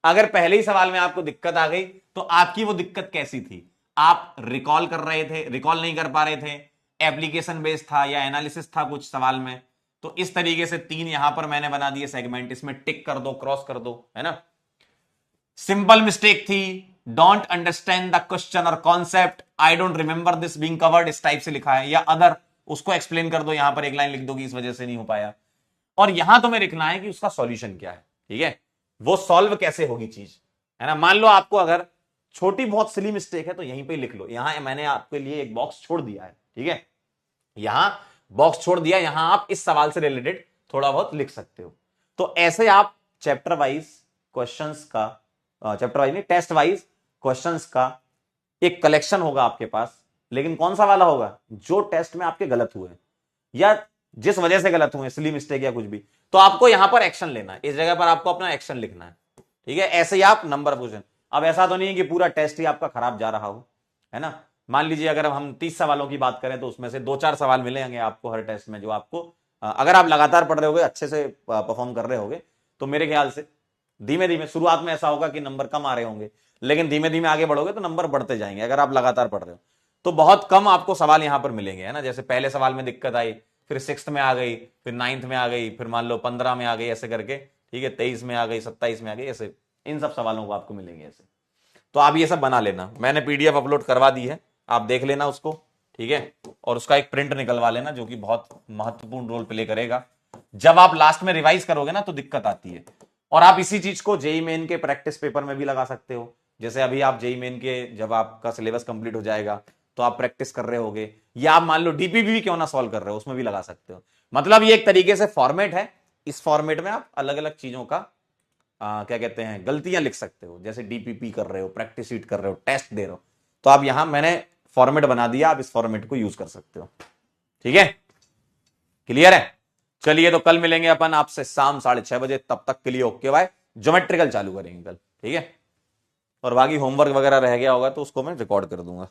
अगर पहले ही सवाल में आपको दिक्कत आ गई, तो आपकी वो दिक्कत कैसी थी? आप रिकॉल कर रहे थे, रिकॉल नहीं कर पा रहे थे, एप्लीकेशन बेस्ड था या एनालिसिस था कुछ सवाल में। तो इस तरीके से 3 यहां पर मैंने बना दिए सेगमेंट, इसमें टिक कर दो, क्रॉस कर दो, है ना। सिंपल मिस्टेक थी, डोंट अंडरस्टैंड द क्वेश्चन और concept, I don't remember this being covered, इस टाइप से लिखा है, या अदर, उसको एक्सप्लेन कर दो, यहां पर एक लाइन लिख दो कि इस वजह से नहीं हो पाया। और यहां तुम्हें लिखना है कि उसका सॉल्यूशन क्या है, ठीक है, वो सॉल्व कैसे होगी चीज, है ना। मान लो आपको अगर छोटी बहुत सिली मिस्टेक है तो यहीं पे लिख लो, यहां मैंने आपके लिए एक बॉक्स छोड़ दिया है, ठीक है, यहां बॉक्स छोड़ दिया, यहां आप इस सवाल से रिलेटेड थोड़ा बहुत लिख सकते हो। तो ऐसे आप चैप्टर वाइज क्वेश्चंस का, चैप्टर वाइज नहीं, टेस्ट वाइज क्वेश्चंस का एक कलेक्शन होगा आपके पास। लेकिन कौन सा वाला होगा? जो टेस्ट में आपके गलत हुए या जिस वजह से गलत हुए, सिली मिस्टेक या कुछ भी, तो आपको यहां पर एक्शन लेना है, इस जगह पर आपको अपना एक्शन लिखना है, ठीक है। ऐसे ही आप नंबर क्वेश्चन, अब ऐसा तो नहीं है कि पूरा टेस्ट ही आपका खराब जा रहा हो, है ना। मान लीजिए अगर हम 30 सवालों की बात करें तो उसमें से 2-4 सवाल मिलेंगे आपको हर टेस्ट में, जो आपको अगर आप लगातार पढ़ रहे होगे, अच्छे से परफॉर्म कर रहे होगे, तो मेरे ख्याल से धीमे धीमे शुरुआत में ऐसा होगा कि नंबर कम आ रहे होंगे, लेकिन धीमे धीमे आगे बढ़ोगे तो नंबर बढ़ते जाएंगे अगर आप लगातार पढ़ रहे हो। तो बहुत कम आपको सवाल यहां पर मिलेंगे, है ना। जैसे पहले सवाल में दिक्कत आई, फिर 6th में आ गई, फिर 9th में आ गई, फिर मान लो 15 में आ गई, ऐसे करके, ठीक है, 23 में आ गई, 27 में आ गई, ऐसे इन सब सवालों को आपको मिलेंगे ऐसे। तो आप ये सब बना लेना, मैंने पीडीएफ अपलोड करवा दी है, आप देख लेना उसको, ठीक है, और उसका एक प्रिंट निकलवा लेना, जो कि बहुत महत्वपूर्ण रोल प्ले करेगा। जब आप लास्ट में रिवाइज करोगे ना तो दिक्कत आती है। और आप इसी चीज को जेईई मेन के प्रैक्टिस पेपर में भी लगा सकते हो। जैसे अभी आप जेईई मेन के, जब आपका सिलेबस कंप्लीट हो जाएगा तो आप प्रैक्टिस कर रहे होगे, या आप मान लो डीपीपी भी क्यों ना सॉल्व कर रहे हो, उसमें भी लगा सकते हो। मतलब ये एक तरीके से फॉर्मेट है, इस फॉर्मेट में आप अलग अलग चीजों का क्या कहते हैं, गलतियां लिख सकते हो। जैसे डीपीपी कर रहे हो, प्रैक्टिस शीट कर रहे हो, टेस्ट दे रहे हो, तो आप यहां मैंने फॉर्मेट बना दिया, आप इस फॉर्मेट को यूज कर सकते हो, ठीक है। क्लियर है? चलिए, तो कल मिलेंगे अपन आपसे शाम 6:30 बजे, तब तक के लिए ओके बाय। ज्योमेट्रिकल चालू करेंगे कल, ठीक है। और बाकी होमवर्क वगैरह रह गया होगा तो उसको मैं रिकॉर्ड कर दूंगा।